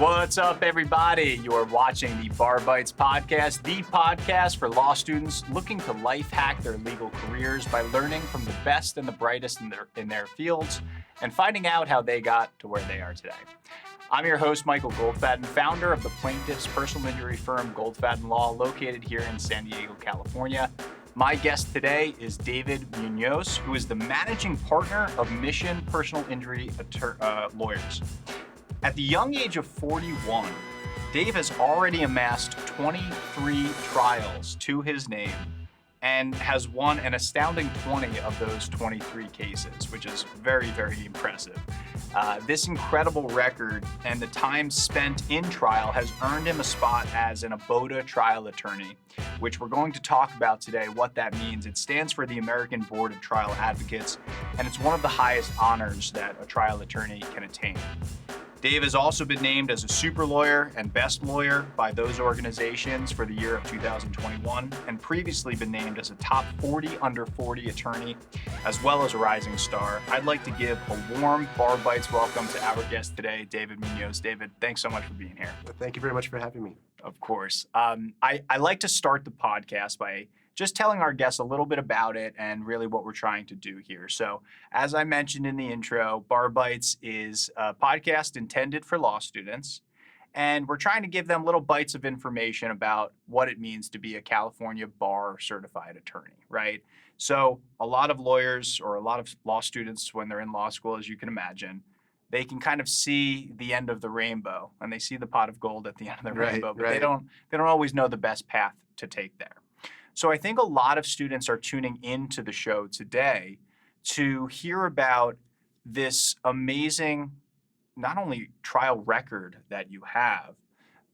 What's up, everybody? You're watching the Bar Bites podcast, the podcast for law students looking to life hack their legal careers by learning from the best and the brightest in their fields and finding out how they got to where they are today. I'm your host, Michael Goldfaden, founder of the plaintiff's personal injury firm Goldfaden Law, located here in San Diego, California. My guest today is David Munoz, who is the managing partner of Mission Personal Injury Lawyers. At the young age of 41, Dave has already amassed 23 trials to his name and has won an astounding 20 of those 23 cases, which is very, very impressive. This incredible record and the time spent in trial has earned him a spot as an ABOTA trial attorney, which we're going to talk about today, what that means. It stands for the American Board of Trial Advocates, and it's one of the highest honors that a trial attorney can attain. Dave has also been named as a super lawyer and best lawyer by those organizations for the year of 2021, and previously been named as a top 40 under 40 attorney, as well as a rising star. I'd like to give a warm Bar Bites welcome to our guest today, David Munoz. David, thanks so much for being here. Thank you very much for having me. Of course. I like to start the podcast by just telling our guests a little bit about it and really what we're trying to do here. So, as I mentioned in the intro, Bar Bites is a podcast intended for law students, and we're trying to give them little bites of information about what it means to be a California bar certified attorney, right? So, a lot of lawyers or a lot of law students, when they're in law school, as you can imagine, they can kind of see the end of the rainbow, and they see the pot of gold at the end of the rainbow, but they don't always know the best path to take there. So I think a lot of students are tuning into the show today to hear about this amazing, not only trial record that you have,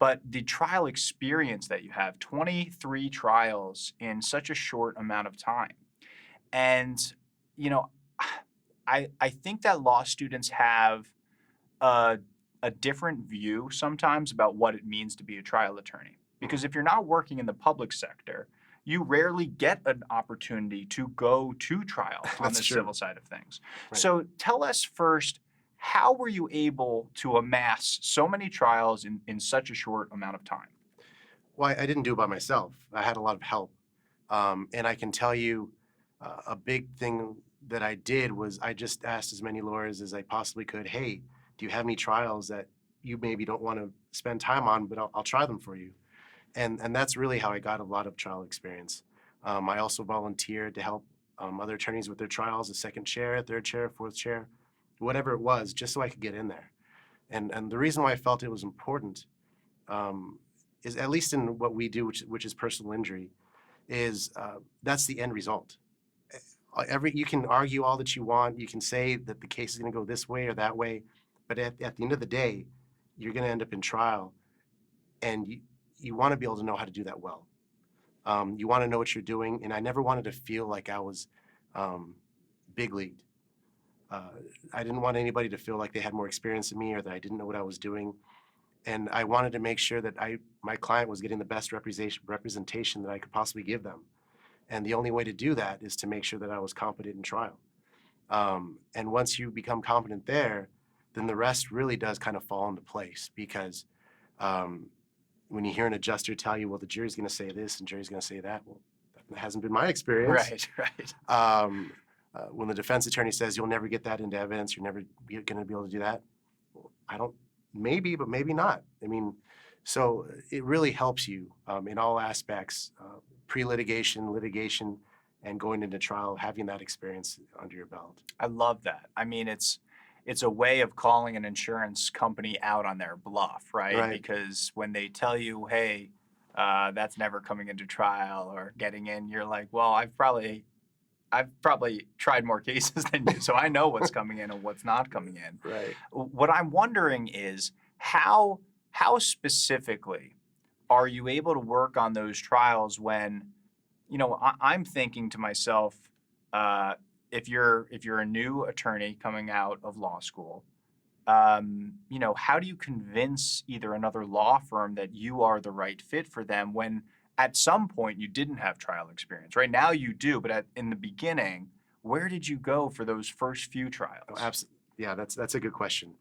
but the trial experience that you have, 23 trials in such a short amount of time. And, you know, I think that law students have a different view sometimes about what it means to be a trial attorney. Because if you're not working in the public sector, you rarely get an opportunity to go to trial on the civil side of things. Right. So tell us first, how were you able to amass so many trials in such a short amount of time? Well, I didn't do it by myself. I had a lot of help. And I can tell you a big thing that I did was I just asked as many lawyers as I possibly could, hey, do you have any trials that you maybe don't want to spend time on, but I'll try them for you. And that's really how I got a lot of trial experience. I also volunteered to help other attorneys with their trials, a second chair, third chair, fourth chair, whatever it was, just so I could get in there. And the reason why I felt it was important is, at least in what we do, which is personal injury, is that's the end result. You can argue all that you want. You can say that the case is going to go this way or that way, but at the end of the day, you're going to end up in trial, and you want to be able to know how to do that well. You want to know what you're doing, and I never wanted to feel like I was big leagued. I didn't want anybody to feel like they had more experience than me or that I didn't know what I was doing. And I wanted to make sure that my client was getting the best representation that I could possibly give them. And the only way to do that is to make sure that I was competent in trial. And once you become competent there, then the rest really does kind of fall into place, because when you hear an adjuster tell you, well, the jury's going to say this and jury's going to say that, well, that hasn't been my experience. Right. When the defense attorney says you'll never get that into evidence, you're never going to be able to do that, well, maybe, but maybe not. I mean, so it really helps you in all aspects, pre-litigation, litigation, and going into trial, having that experience under your belt. I love that. I mean, it's a way of calling an insurance company out on their bluff, right? Because when they tell you, hey, that's never coming into trial or getting in, you're like, well, I've probably tried more cases than you, so I know what's coming in and what's not coming in. Right. What I'm wondering is how specifically are you able to work on those trials when, you know, I'm thinking to myself, if you're a new attorney coming out of law school, you know, how do you convince either another law firm that you are the right fit for them when at some point you didn't have trial experience? Right now you do, but in the beginning, where did you go for those first few trials? Oh, absolutely. Yeah, that's a good question.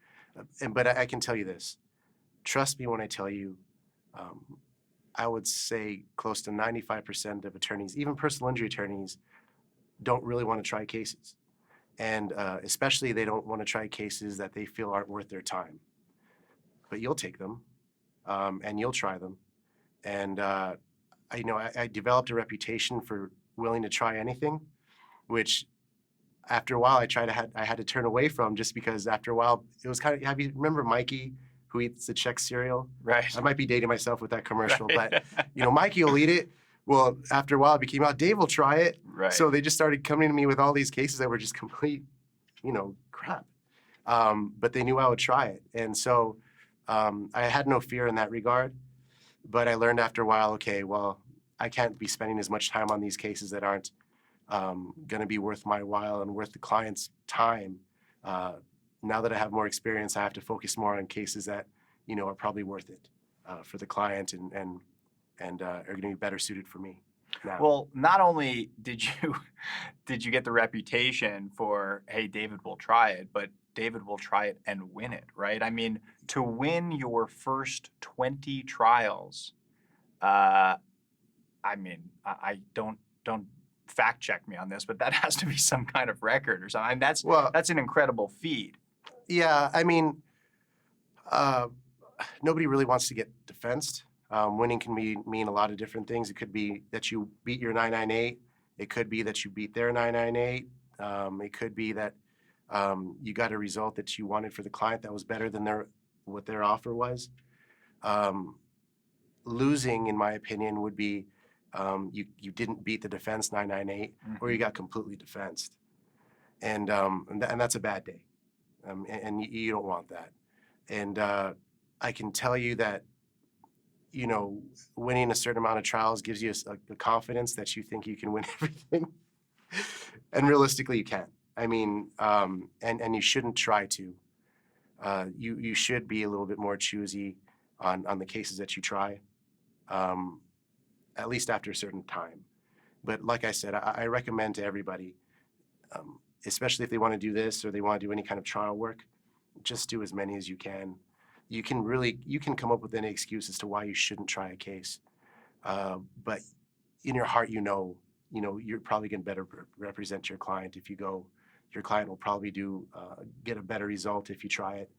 But I can tell you this. trust me when I tell you, um, I would say close to 95% of attorneys, even personal injury attorneys, don't really want to try cases. And especially they don't want to try cases that they feel aren't worth their time. But you'll take them, and you'll try them. And I developed a reputation for willing to try anything, which after a while I had to turn away from, just because after a while it was kind of, have you remember Mikey who eats the Chex cereal? Right. I might be dating myself with that commercial, Right. but Mikey will eat it. Well, after a while it became out, Dave will try it. Right. So they just started coming to me with all these cases that were just complete, crap. But they knew I would try it. And so I had no fear in that regard. But I learned after a while, okay, well, I can't be spending as much time on these cases that aren't going to be worth my while and worth the client's time. Now that I have more experience, I have to focus more on cases that, are probably worth it for the client and are going to be better suited for me. Now. Well, not only did you get the reputation for, hey, David will try it, but David will try it and win it, right? I mean, to win your first 20 trials, I don't fact check me on this, but that has to be some kind of record or something. That's an incredible feat. Yeah, I mean, nobody really wants to get defensed. Winning can mean a lot of different things. It could be that you beat your 998. It could be that you beat their 998. It could be that you got a result that you wanted for the client that was better than what their offer was. Losing, in my opinion, would be you didn't beat the defense 998, or you got completely defensed, and that's a bad day, and you don't want that. And I can tell you that winning a certain amount of trials gives you a confidence that you think you can win everything, and realistically you can't. I mean, and you shouldn't try to. You should be a little bit more choosy on the cases that you try, at least after a certain time. But like I said, I recommend to everybody, especially if they want to do this or they want to do any kind of trial work, just do as many as you can. You can come up with any excuse as to why you shouldn't try a case, but in your heart, you're probably going to better represent your client if you go. Your client will probably get a better result if you try it.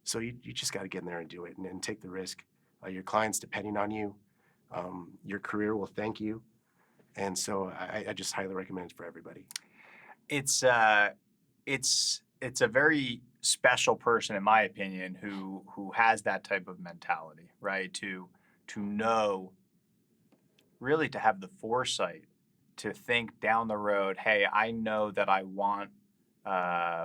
So you just got to get in there and do it and take the risk. Your client's depending on you. Your career will thank you. And so I just highly recommend it for everybody. It's a very special person, in my opinion, who has that type of mentality, right? To know, really to have the foresight to think down the road, hey, I know that I want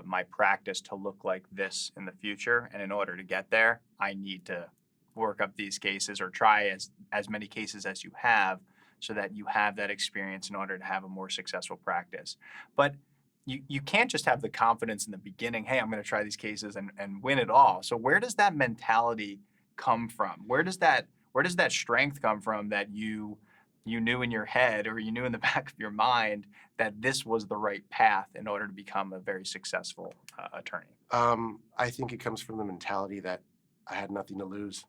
my practice to look like this in the future, and in order to get there, I need to work up these cases or try as many cases as you have, so that you have that experience in order to have a more successful practice. But you can't just have the confidence in the beginning, hey, I'm going to try these cases and win it all. So where does that mentality come from? Where does that strength come from that you knew in your head, or you knew in the back of your mind, that this was the right path in order to become a very successful attorney? I think it comes from the mentality that I had nothing to lose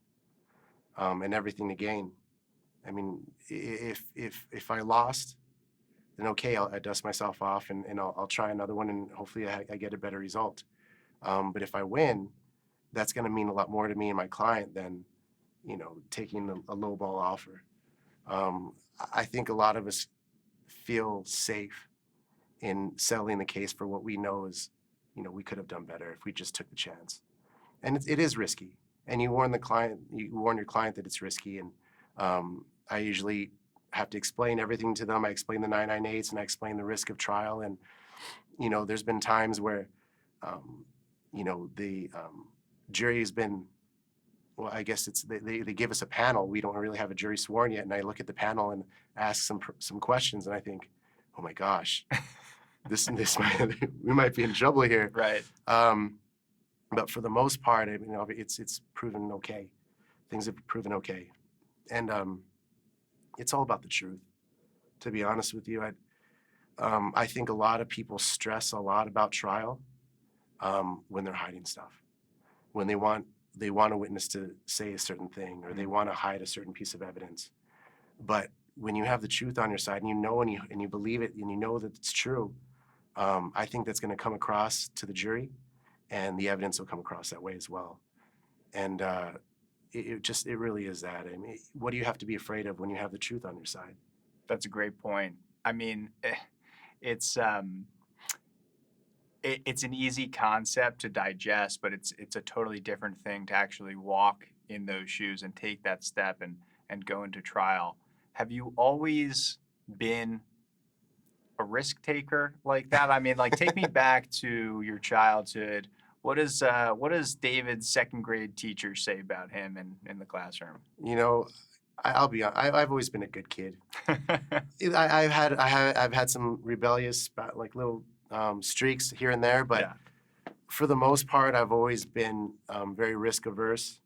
and everything to gain. I mean, if I lost, then okay, I dust myself off and I'll try another one, and hopefully I get a better result. But if I win, that's going to mean a lot more to me and my client than taking a low ball offer. I think a lot of us feel safe in settling the case for what we know is, we could have done better if we just took the chance. And it is risky. And you warn your client that it's risky. And I usually have to explain everything to them. I explain the 998s and I explain the risk of trial. And, there's been times where, the jury has been, well, I guess they give us a panel. We don't really have a jury sworn yet. And I look at the panel and ask some questions, and I think, oh my gosh, we might be in trouble here. Right. But for the most part, I mean, it's proven okay. Things have proven okay. And it's all about the truth, to be honest with you. I think a lot of people stress a lot about trial when they're hiding stuff. When they want they want a witness to say a certain thing, or they want to hide a certain piece of evidence. But when you have the truth on your side, and you know, and you believe it, and you know that it's true, I think that's going to come across to the jury, and the evidence will come across that way as well. And it really is that. I mean, what do you have to be afraid of when you have the truth on your side? That's a great point. I mean, it's it's an easy concept to digest, but it's a totally different thing to actually walk in those shoes and take that step and go into trial. Have you always been a risk taker like that? I mean, like, take me back to your childhood. What does David's second grade teacher say about him in the classroom? You know, I'll be honest, I've always been a good kid. I've had some rebellious, like, little streaks here and there, but Yeah. for the most part, I've always been very risk averse.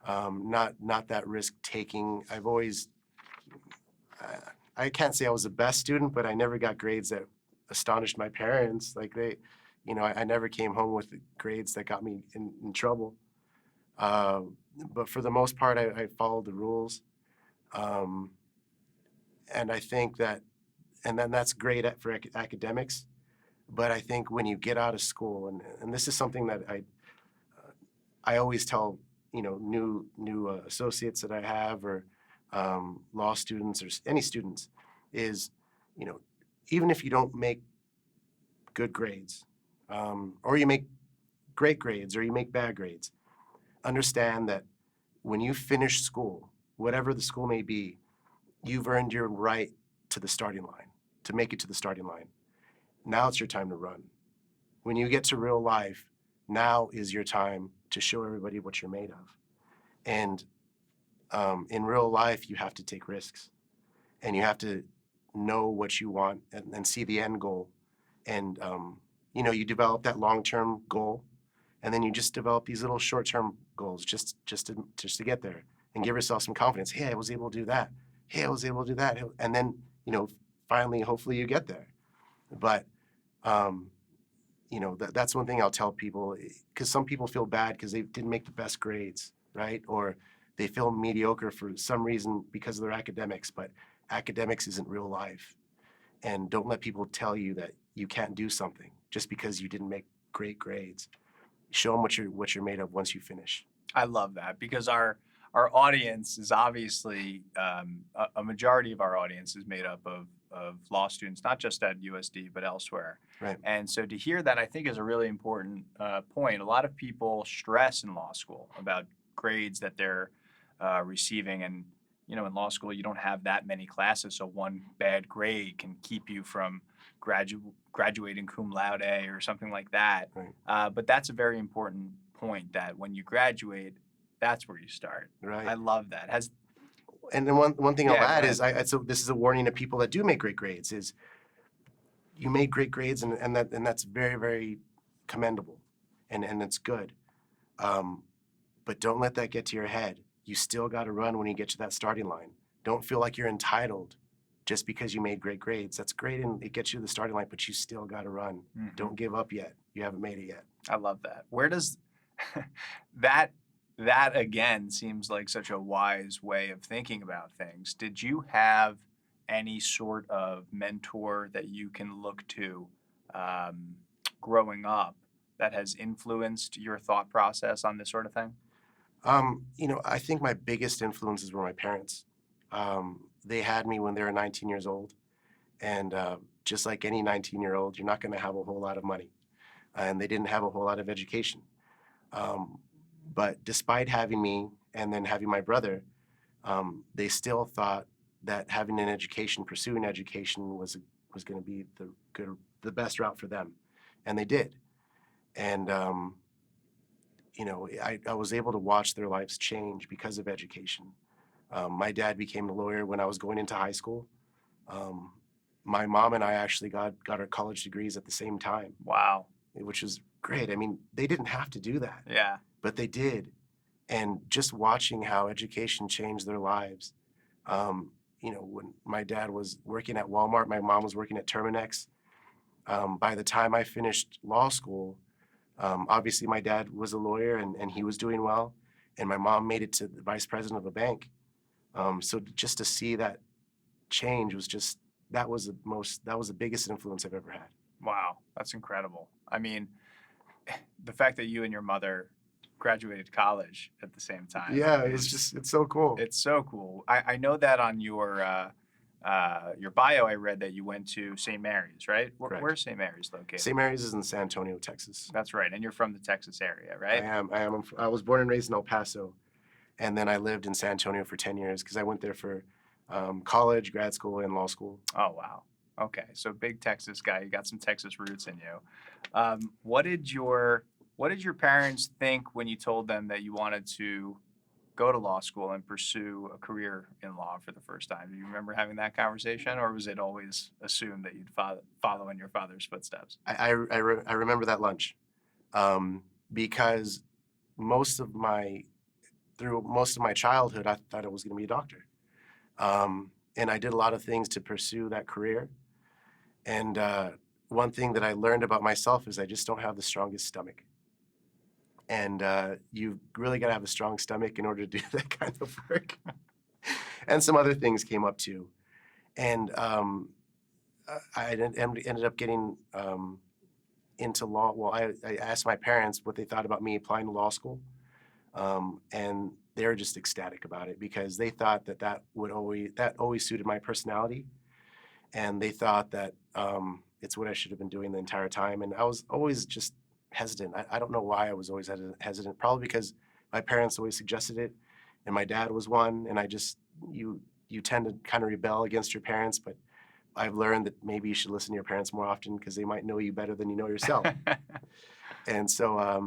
Not that risk taking. I've always, I can't say I was the best student, but I never got grades that astonished my parents. Like, I never came home with grades that got me in trouble. But for the most part, I followed the rules. And I think that, and then that's great for academics. But I think when you get out of school, and this is something that I always tell, new associates that I have, or law students, or any students, is, even if you don't make good grades, or you make great grades, or you make bad grades, understand that when you finish school, whatever the school may be, you've earned your right to the starting line, to make it to the starting line. Now it's your time to run. When you get to real life, now is your time to show everybody what you're made of. And in real life, you have to take risks, and you have to know what you want, and see the end goal. And you develop that long-term goal, and then you just develop these little short-term goals just to get there, and give yourself some confidence. Hey, I was able to do that. Hey, I was able to do that. And then, finally, hopefully you get there. But that's one thing I'll tell people, because some people feel bad because they didn't make the best grades, right? Or they feel mediocre for some reason because of their academics, but academics isn't real life. And don't let people tell you that you can't do something just because you didn't make great grades. Show them what you're made of once you finish. I love that, because our audience is obviously a majority of our audience is made up of law students, not just at USD but elsewhere. Right. And so to hear that, I think, is a really important point. A lot of people stress in law school about grades that they're receiving, and in law school you don't have that many classes, so one bad grade can keep you from graduating cum laude or something like that. Right. But that's a very important point, that when you graduate, that's where you start. Right. I love that. And then one thing Yeah, I'll add go is, so this is a warning to people that do make great grades, is you made great grades, and that's very, very commendable, and it's good. But don't let that get to your head. You still got to run when you get to that starting line. Don't feel like you're entitled just because you made great grades. That's great, and it gets you to the starting line, but you still got to run. Mm-hmm. Don't give up yet. You haven't made it yet. I love that. Where does that again seems like such a wise way of thinking about things. Did you have any sort of mentor that you can look to growing up that has influenced your thought process on this sort of thing? I think my biggest influences were my parents. They had me when they were 19 years old, and just like any 19-year-old, you're not going to have a whole lot of money, and they didn't have a whole lot of education. But despite having me and then having my brother, they still thought that having an education, pursuing education, was going to be the best route for them, and they did. And I was able to watch their lives change because of education. My dad became a lawyer when I was going into high school. My mom and I actually got our college degrees at the same time. Wow. Which was great. I mean, they didn't have to do that. Yeah. But they did. And just watching how education changed their lives. When my dad was working at Walmart, my mom was working at Terminex. By the time I finished law school, Obviously, my dad was a lawyer and he was doing well, and my mom made it to the vice president of a bank. So just to see that change was just that was the biggest influence I've ever had. Wow, that's incredible. I mean, the fact that you and your mother graduated college at the same time. Yeah, it's so cool. It's so cool. I know that on your bio, I read that you went to St. Mary's, right? Correct. Where's St. Mary's located? St. Mary's is in San Antonio, Texas. That's right, and you're from the Texas area, right? I am. I was born and raised in El Paso, and then I lived in San Antonio for 10 years because I went there for college, grad school, and law school. Oh, wow. Okay, so big Texas guy. You got some Texas roots in you. What did your parents think when you told them that you wanted to go to law school and pursue a career in law for the first time? Do you remember having that conversation, or was it always assumed that you'd follow in your father's footsteps? I remember that lunch because through most of my childhood, I thought I was going to be a doctor. And I did a lot of things to pursue that career. And one thing that I learned about myself is I just don't have the strongest stomach. And you really got to have a strong stomach in order to do that kind of work. And some other things came up too. And I ended up getting into law. Well, I asked my parents what they thought about me applying to law school. And they were just ecstatic about it because they thought that always suited my personality. And they thought that it's what I should have been doing the entire time. And I was always just hesitant. I don't know why I was always hesitant. Probably because my parents always suggested it, and my dad was one. And you tend to kind of rebel against your parents, but I've learned that maybe you should listen to your parents more often because they might know you better than you know yourself. And so, I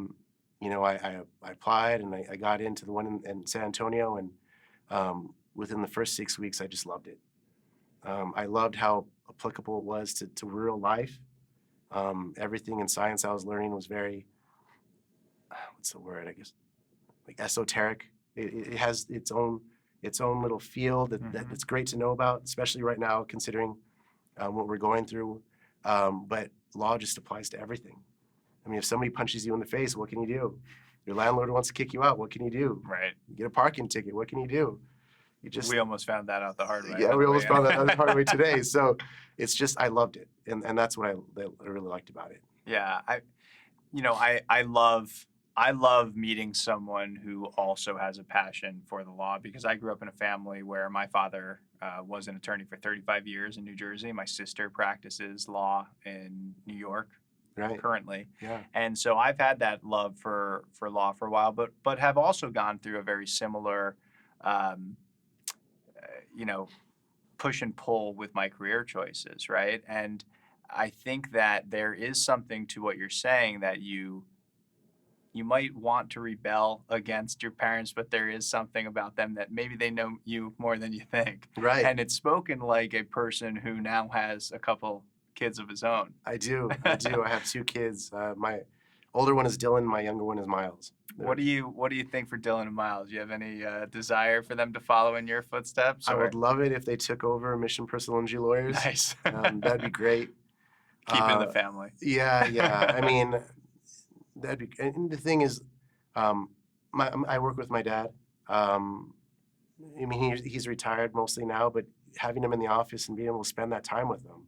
applied and I got into the one in San Antonio, and within the first 6 weeks, I just loved it. I loved how applicable it was to real life. Everything in science I was learning was very, what's the word, I guess, like esoteric. It has its own little field that's great to know about, especially right now, considering what we're going through. But law just applies to everything. I mean, if somebody punches you in the face, what can you do? Your landlord wants to kick you out. What can you do? Right. You get a parking ticket. What can you do? We almost found that out the hard way. Yeah, we almost found that out the hard way today. So it's just, I loved it. And that's what I really liked about it. Yeah. I love meeting someone who also has a passion for the law, because I grew up in a family where my father was an attorney for 35 years in New Jersey. My sister practices law in New York. Right. Currently. Yeah. And so I've had that love for law for a while, but have also gone through a very similar, push and pull with my career choices, right? And I think that there is something to what you're saying, that you might want to rebel against your parents, but there is something about them that maybe they know you more than you think. Right. And it's spoken like a person who now has a couple kids of his own. I do. I have 2 kids. My older one is Dylan. My younger one is Miles. What do you think for Dylan and Miles? Do you have any desire for them to follow in your footsteps? I would love it if they took over Mission Personal Injury Lawyers. Nice. That'd be great. Keeping the family. Yeah. I mean, that'd be. And the thing is, I work with my dad. I mean, he's retired mostly now, but having him in the office and being able to spend that time with him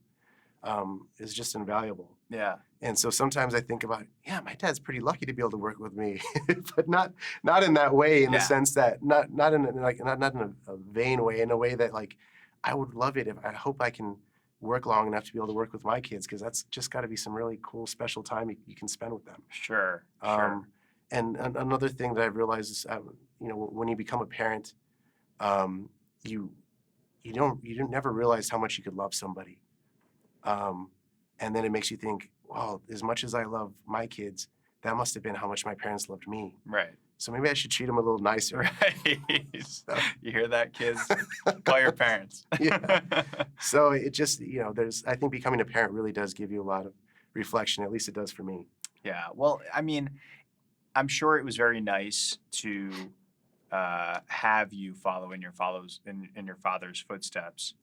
is just invaluable. Yeah. And so sometimes I think about, my dad's pretty lucky to be able to work with me, but not in that way, in the sense that not in a vain way, in a way that, like, I would love it I hope I can work long enough to be able to work with my kids, because that's just got to be some really cool, special time you can spend with them. Sure. And another thing that I've realized is, when you become a parent, you never realize how much you could love somebody. And then it makes you think, wow, as much as I love my kids, that must have been how much my parents loved me. Right. So maybe I should treat them a little nicer. Right. So. You hear that, kids? Call your parents. Yeah. So it just, I think becoming a parent really does give you a lot of reflection. At least it does for me. Yeah. Well, I mean, I'm sure it was very nice to have you follow in your father's footsteps.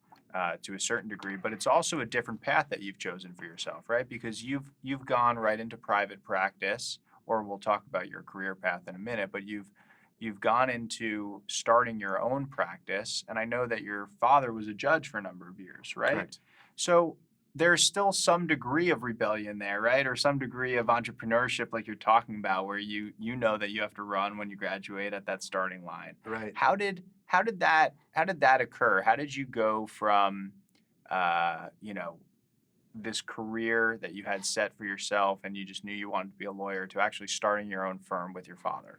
To a certain degree, but it's also a different path that you've chosen for yourself, right? Because you've gone right into private practice, or we'll talk about your career path in a minute, but you've gone into starting your own practice, and I know that your father was a judge for a number of years, right? Correct. So there's still some degree of rebellion there, right? Or some degree of entrepreneurship like you're talking about, where you know that you have to run when you graduate at that starting line. Right. How did that occur? How did you go from this career that you had set for yourself and you just knew you wanted to be a lawyer to actually starting your own firm with your father?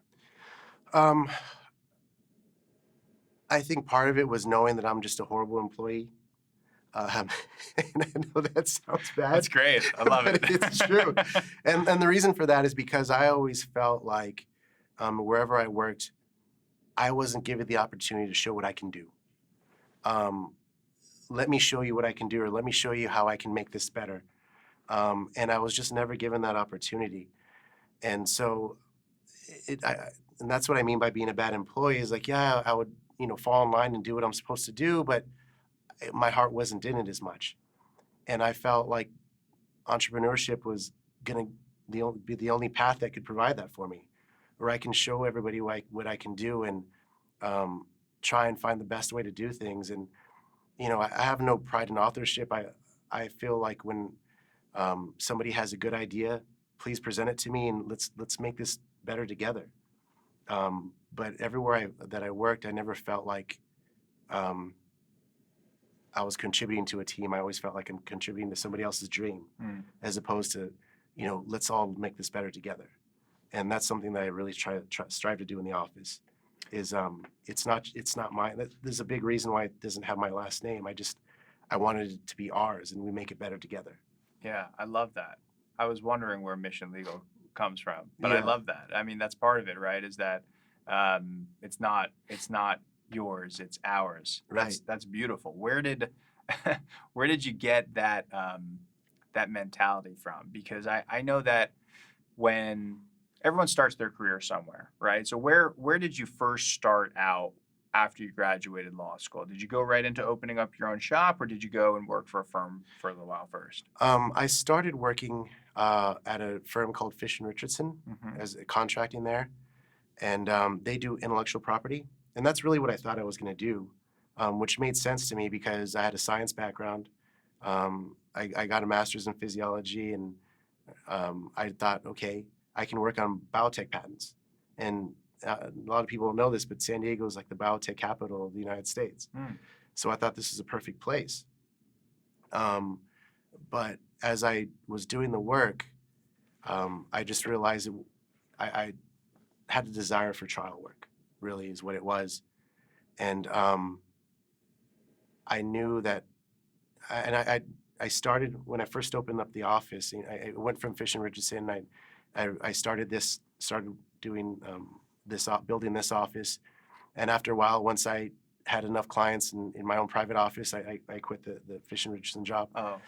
Um, I think part of it was knowing that I'm just a horrible employee. Um, and I know that sounds bad. That's great. I love but it. It's true. And the reason for that is because I always felt like wherever I worked, I wasn't given the opportunity to show what I can do. Let me show you what I can do, or let me show you how I can make this better. And I was just never given that opportunity. And so, and that's what I mean by being a bad employee is like, yeah, I would, fall in line and do what I'm supposed to do, but my heart wasn't in it as much. And I felt like entrepreneurship was going to be the only path that could provide that for me, where I can show everybody what I can do and try and find the best way to do things. And, I have no pride in authorship. I feel like when somebody has a good idea, please present it to me and let's make this better together. But everywhere that I worked, I never felt like I was contributing to a team. I always felt like I'm contributing to somebody else's dream, as opposed to, let's all make this better together. And that's something that I really strive to do in the office. Is it's not mine. There's a big reason why it doesn't have my last name. I wanted it to be ours, and we make it better together. Yeah, I love that. I was wondering where Mission Legal comes from, but I Yeah. love that. I mean, that's part of it, right? Is that it's not yours, it's ours. Right. That's beautiful. Where did where did you get that that mentality from? Because I know that when everyone starts their career somewhere, right? So where did you first start out after you graduated law school? Did you go right into opening up your own shop, or did you go and work for a firm for a little while first? I started working at a firm called Fish and Richardson Mhm. as contracting there, and they do intellectual property, and that's really what I thought I was going to do, which made sense to me because I had a science background. I got a master's in physiology, and I thought, okay, I can work on biotech patents. And a lot of people don't know this, but San Diego is like the biotech capital of the United States. Mm. So I thought this is a perfect place. But as I was doing the work, I just realized I had a desire for trial work, really is what it was. And I knew that, I started when I first opened up the office. I went from Fish and Richardson. I started doing building this office, and after a while, once I had enough clients in my own private office, I quit the Fish and Richardson job. Oh,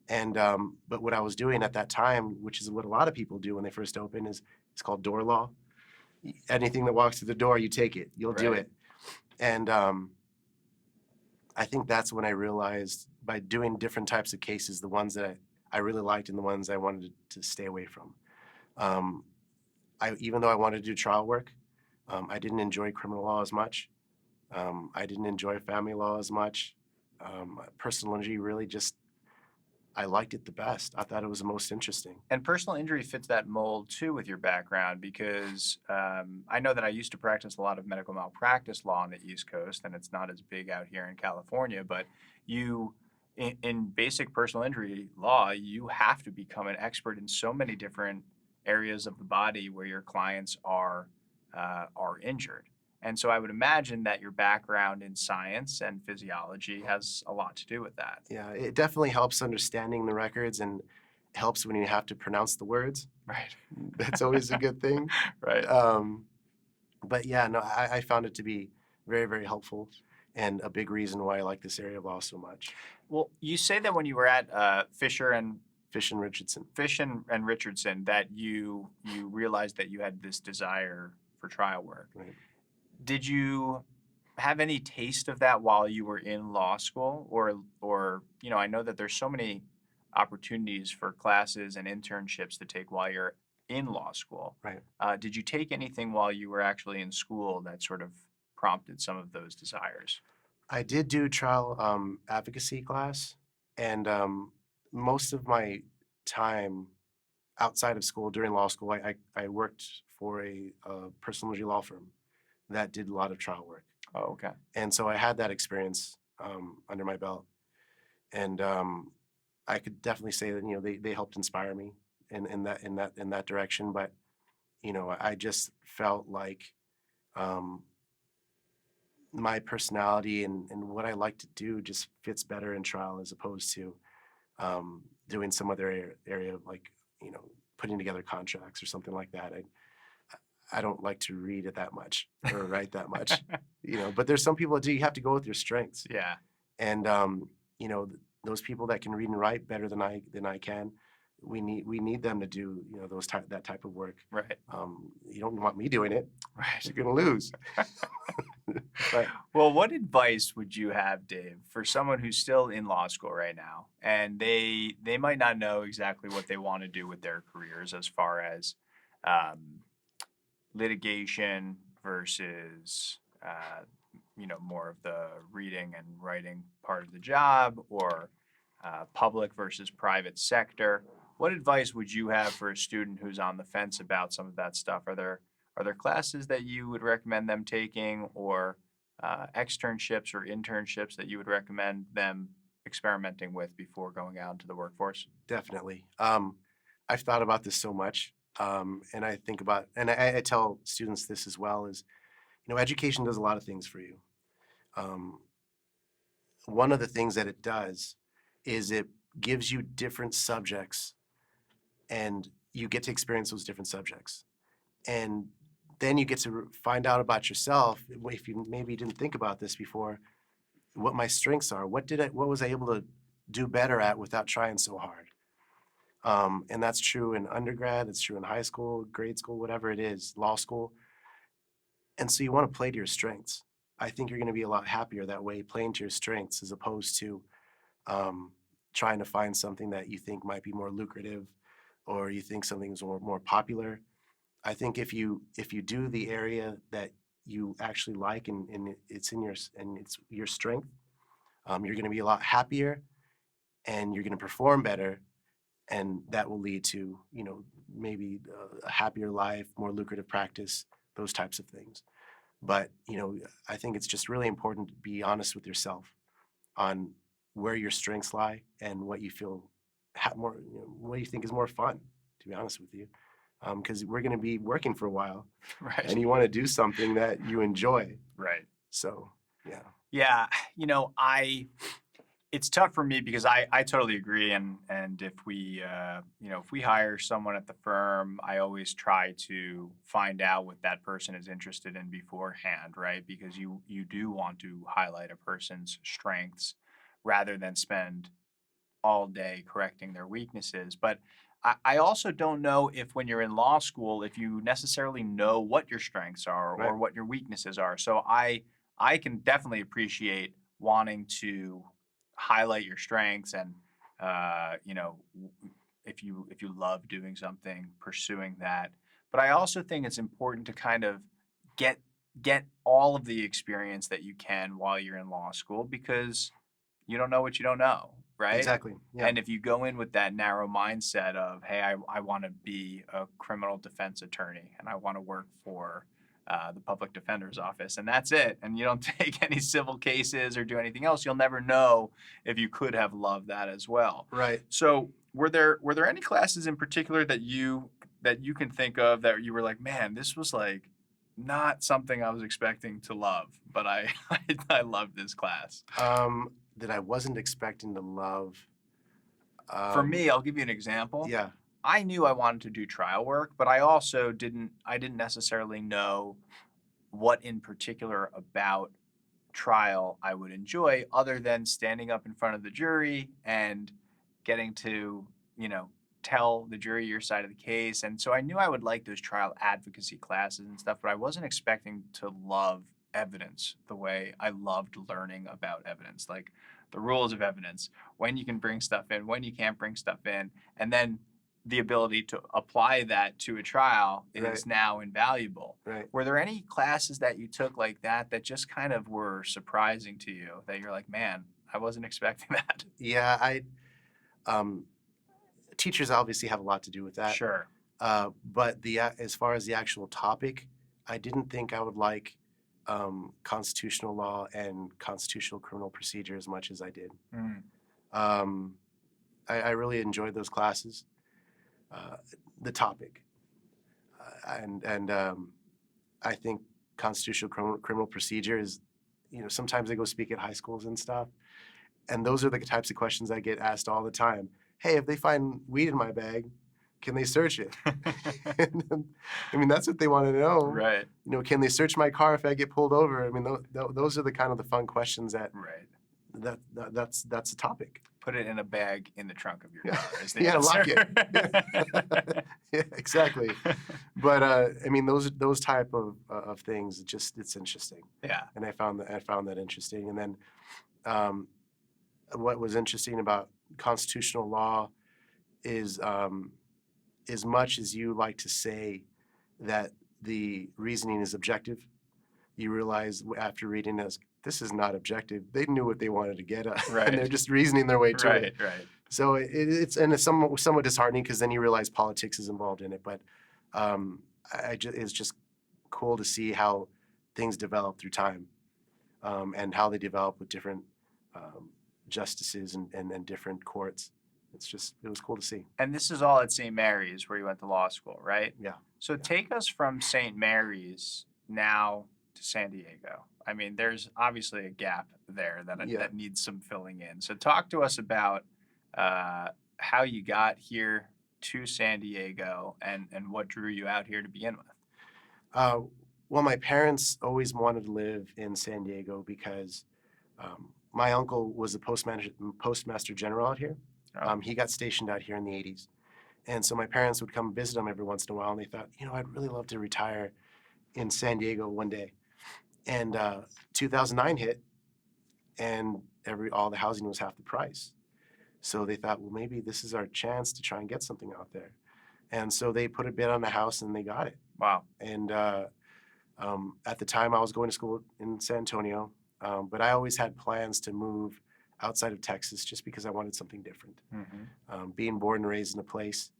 And but what I was doing at that time, which is what a lot of people do when they first open, is it's called door law. Anything that walks through the door, you take it. You'll do Right. it. And I think that's when I realized by doing different types of cases, the ones that I really liked and the ones I wanted to stay away from. Even though I wanted to do trial work, I didn't enjoy criminal law as much. I didn't enjoy family law as much. Personal injury really just, I liked it the best. I thought it was the most interesting. and personal injury fits that mold too with your background, because I know that I used to practice a lot of medical malpractice law on the East Coast, and it's not as big out here in California. But in basic personal injury law, you have to become an expert in so many different areas of the body where your clients are injured. And so I would imagine that your background in science and physiology has a lot to do with that. Yeah, it definitely helps understanding the records and helps when you have to pronounce the words. Right. That's always a good thing. Right. But yeah, no, I found it to be very, very helpful and a big reason why I like this area of law so much. Well, you say that when you were at Fish and Richardson. Fish and Richardson, that you realized that you had this desire for trial work. Right. Did you have any taste of that while you were in law school, or I know that there's so many opportunities for classes and internships to take while you're in law school. Right. Did you take anything while you were actually in school that sort of prompted some of those desires? I did do trial advocacy class, and most of my time outside of school during law school, I worked for a personal injury law firm that did a lot of trial work, Oh, okay. and so I had that experience under my belt, and I could definitely say that they helped inspire me in that direction. But I just felt like um, my personality and what I like to do just fits better in trial as opposed to doing some other area of like putting together contracts or something like that. I don't like to read it that much or write that much, But there's some people that do. You have to go with your strengths, Yeah. and those people that can read and write better than I can. We need them to do that type of work. Right. You don't want me doing it. Right. You're gonna lose. But Well, what advice would you have, Dave, for someone who's still in law school right now and they might not know exactly what they want to do with their careers as far as um, litigation versus more of the reading and writing part of the job, or public versus private sector? What advice would you have for a student who's on the fence about some of that stuff? Are there classes that you would recommend them taking, or externships or internships that you would recommend them experimenting with before going out into the workforce? definitely, I've thought about this so much, and I think about, and I tell students this as well, is education does a lot of things for you. Um, One of the things that it does is it gives you different subjects, and you get to experience those different subjects. And then you get to find out about yourself, if you maybe didn't think about this before, what my strengths are. What was I able to do better at without trying so hard? And that's true in undergrad, it's true in high school, grade school, whatever it is, law school. And so you want to play to your strengths. I think you're going to be a lot happier that way, playing to your strengths as opposed to um, trying to find something that you think might be more lucrative, or you think something's more popular. I think if you do the area that you actually like, and it's your strength, you're going to be a lot happier, and you're going to perform better, and that will lead to maybe a happier life, more lucrative practice, those types of things. But I think it's just really important to be honest with yourself on where your strengths lie and what you feel more, what you think is more fun. To be honest with you, because we're going to be working for a while, Right. and you want to do something that you enjoy. Right. So yeah, Yeah. It's tough for me because I totally agree. And if we hire someone at the firm, I always try to find out what that person is interested in beforehand, right? Because you do want to highlight a person's strengths rather than spend all day correcting their weaknesses. But I also don't know if when you're in law school, if you necessarily know what your strengths are right, or what your weaknesses are. So I can definitely appreciate wanting to highlight your strengths, and if you love doing something, pursuing that. But I also think it's important to kind of get get all of the experience that you can while you're in law school, because you don't know what you don't know, right? exactly. Yeah, And if you go in with that narrow mindset of, hey, I want to be a criminal defense attorney and I want to work for the public defender's office, and that's it, and you don't take any civil cases or do anything else, you'll never know if you could have loved that as well. right. So were there any classes in particular that you can think of that you were like, man, this was like not something I was expecting to love, but I I love this class? That I wasn't expecting to love. For me, I'll give you an example. Yeah, I knew I wanted to do trial work, but I also didn't necessarily know what in particular about trial I would enjoy, other than standing up in front of the jury and getting to, tell the jury your side of the case. And so I knew I would like those trial advocacy classes and stuff, but I wasn't expecting to love evidence the way I loved learning about evidence, like the rules of evidence, when you can bring stuff in, when you can't bring stuff in, and then the ability to apply that to a trial is Right. now invaluable. Right. Were there any classes that you took like that that just kind of were surprising to you that you're like, man, I wasn't expecting that? Yeah, um, teachers obviously have a lot to do with that. Sure. But as far as the actual topic, I didn't think I would like constitutional law and constitutional criminal procedure as much as I did. Mm. I really enjoyed those classes. The topic, and I think constitutional criminal procedure is, sometimes I go speak at high schools and stuff, and those are the types of questions I get asked all the time. Hey, if they find weed in my bag, can they search it? And then, I mean, that's what they want to know. Right. Can they search my car if I get pulled over? I mean, those are the kind of the fun questions Right. that's the topic. Put it in a bag in the trunk of your Yeah. car. Is the Yeah, lock answer. Yeah, exactly. But I mean, those type of things, it's interesting. Yeah. And I found that interesting. And then what was interesting about constitutional law is, as much as you like to say that the reasoning is objective, you realize after reading this is not objective. They knew what they wanted to get at, Right. and they're just reasoning their way to it. Right. So it's somewhat disheartening because then you realize politics is involved in it. But it's just cool to see how things develop through time, and how they develop with different justices and different courts. It was cool to see. And this is all at St. Mary's where you went to law school, right? Yeah. So take us from St. Mary's now to San Diego. I mean, there's obviously a gap there that needs some filling in. So talk to us about how you got here to San Diego and what drew you out here to begin with. Well, my parents always wanted to live in San Diego because my uncle was the postmaster general out here. He got stationed out here in the 80s. And so my parents would come visit him every once in a while, and they thought, I'd really love to retire in San Diego one day. And 2009 hit, and all the housing was half the price. So they thought, well, maybe this is our chance to try and get something out there. And so they put a bid on the house, and they got it. Wow. And at the time, I was going to school in San Antonio, but I always had plans to move outside of Texas just because I wanted something different. Mm-hmm. Being born and raised in a place,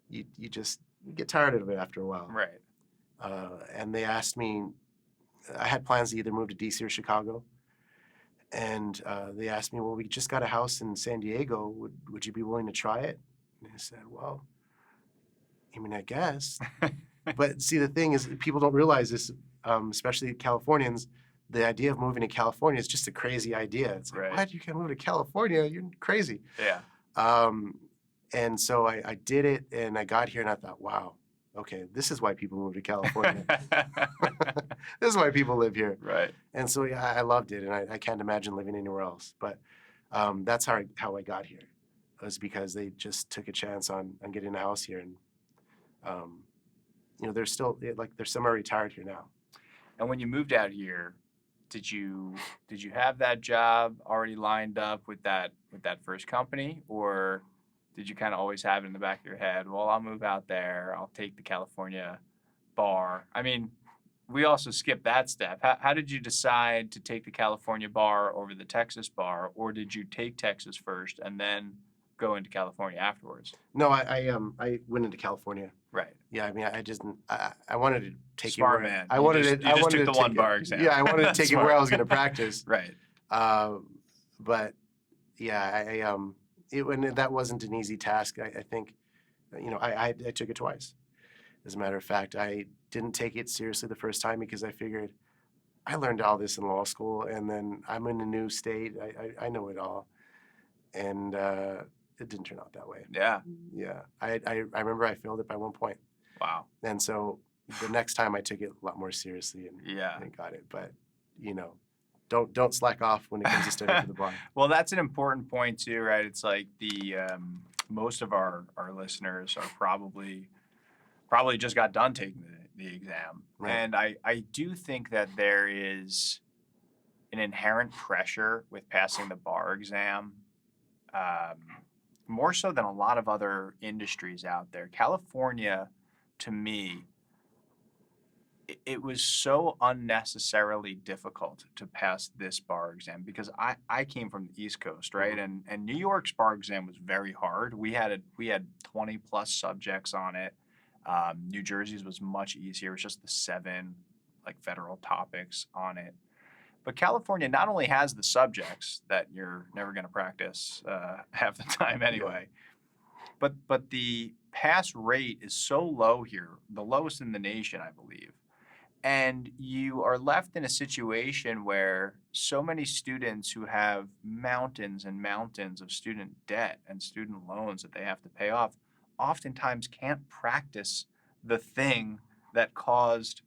you get tired of it after a while. Right. And they asked me, I had plans to either move to DC or Chicago. And they asked me, well, we just got a house in San Diego. Would you be willing to try it? And I said, well, I mean, I guess. But see, the thing is, people don't realize this, especially Californians. The idea of moving to California is just a crazy idea. It's like, Right. what? You can't move to California? You're crazy. Yeah. And so I did it, and I got here, and I thought, wow, okay, this is why people move to California. This is why people live here. Right. And so yeah, I loved it, and I can't imagine living anywhere else. But that's how I got here. It was because they just took a chance on getting a house here, and they're still they're semi-retired here now. And when you moved out here, did you have that job already lined up with that first company, or did you kind of always have it in the back of your head? Well, I'll move out there. I'll take the California bar. I mean, we also skipped that step. How did you decide to take the California bar over the Texas bar, or did you take Texas first and then go into California afterwards? No, I went into California. Right. Yeah, I mean, I wanted to take Smart it where man. I You wanted just- it. you I just wanted took to the one take bar it. exam. Yeah, I wanted to take it where I was going to Smart. practice. Right. But yeah, when that wasn't an easy task. I think, I took it twice. As a matter of fact, I didn't take it seriously the first time because I figured I learned all this in law school, and then I'm in a new state. I know it all, and it didn't turn out that way. Yeah. Yeah, I remember I failed it by one point, Wow. and so the next time I took it a lot more seriously and Yeah. got it. But don't slack off when it comes to studying for the bar. Well, that's an important point too, right? It's like the most of our listeners are probably just got done taking the exam, Right. and I do think that there is an inherent pressure with passing the bar exam more so than a lot of other industries out there. California, to me, it was so unnecessarily difficult to pass this bar exam because I came from the East Coast, right? And New York's bar exam was very hard. We had 20 plus subjects on it. New Jersey's was much easier. It was just the 7 like federal topics on it. But California not only has the subjects that you're never going to practice half the time anyway, but the pass rate is so low here, the lowest in the nation, I believe. And you are left in a situation where so many students who have mountains and mountains of student debt and student loans that they have to pay off oftentimes can't practice the thing that caused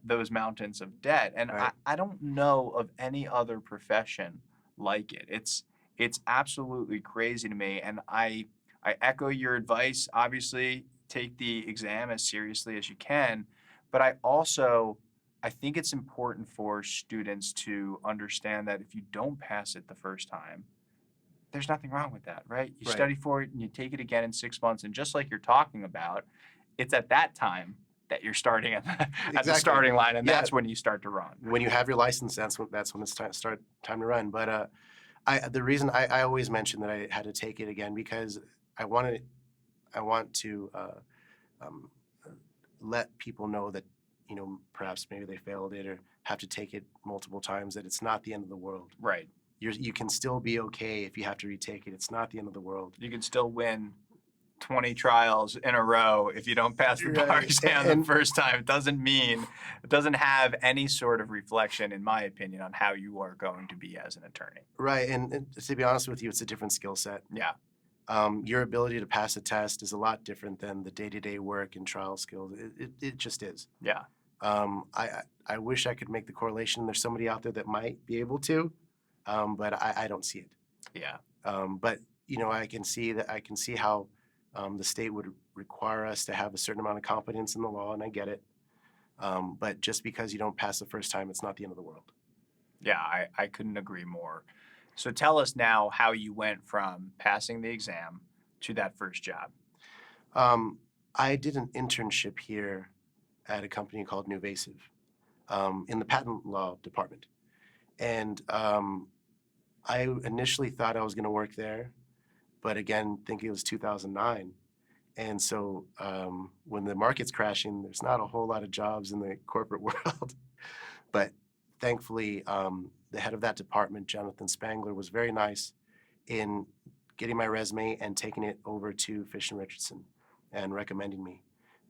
those mountains of debt. And Right. I don't know of any other profession like it. It's absolutely crazy to me. And I echo your advice. Obviously, take the exam as seriously as you can. But I think it's important for students to understand that if you don't pass it the first time, there's nothing wrong with that, right? You Right. study for it and you take it again in 6 months. And just like you're talking about, it's at that time that you're starting at the Exactly. starting line, and Yeah. that's when you start to run. When you have your license, that's when it's time to run. But the reason I always mention that I had to take it again because I want to let people know that perhaps maybe they failed it or have to take it multiple times, that it's not the end of the world. Right. You can still be okay if you have to retake it. It's not the end of the world. You can still win 20 trials in a row if you don't pass the bar Right. exam the first time. It doesn't have any sort of reflection, in my opinion, on how you are going to be as an attorney. Right, and to be honest with you, it's a different skill set. Yeah. Your ability to pass a test is a lot different than the day-to-day work and trial skills. It just is. Yeah. I wish I could make the correlation. There's somebody out there that might be able to, but I don't see it. Yeah. But I can see how the state would require us to have a certain amount of competence in the law, and I get it. But just because you don't pass the first time, it's not the end of the world. Yeah, I couldn't agree more. So tell us now how you went from passing the exam to that first job. I did an internship here at a company called Nuvasive in the patent law department. And I initially thought I was going to work there, but again, thinking it was 2009. And so when the market's crashing, there's not a whole lot of jobs in the corporate world. But thankfully, the head of that department, Jonathan Spangler, was very nice in getting my resume and taking it over to Fish and Richardson and recommending me.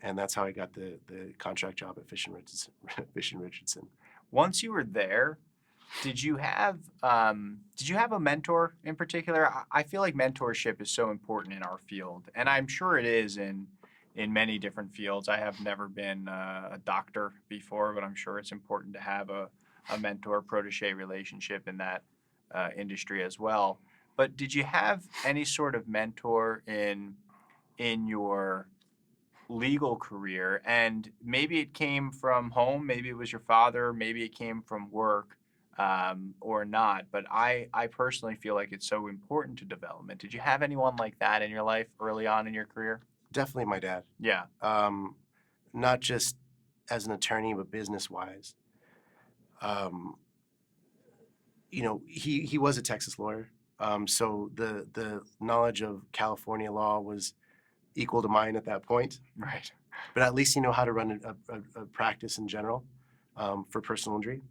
And that's how I got the contract job at Fish and Richardson. Once you were there, did you have a mentor in particular? I feel like mentorship is so important in our field, and I'm sure it is in many different fields. I have never been a doctor before, but I'm sure it's important to have a mentor-protege relationship in that industry as well. But did you have any sort of mentor in your legal career? And maybe it came from home, maybe it was your father, maybe it came from work, or not. But I personally feel like it's so important to development. Did you have anyone like that in your life early on in your career? Definitely my dad. Yeah. Not just as an attorney, but business-wise. He was a Texas lawyer, so the knowledge of California law was equal to mine at that point. Right. But at least he knew how to run a practice in general for personal injury,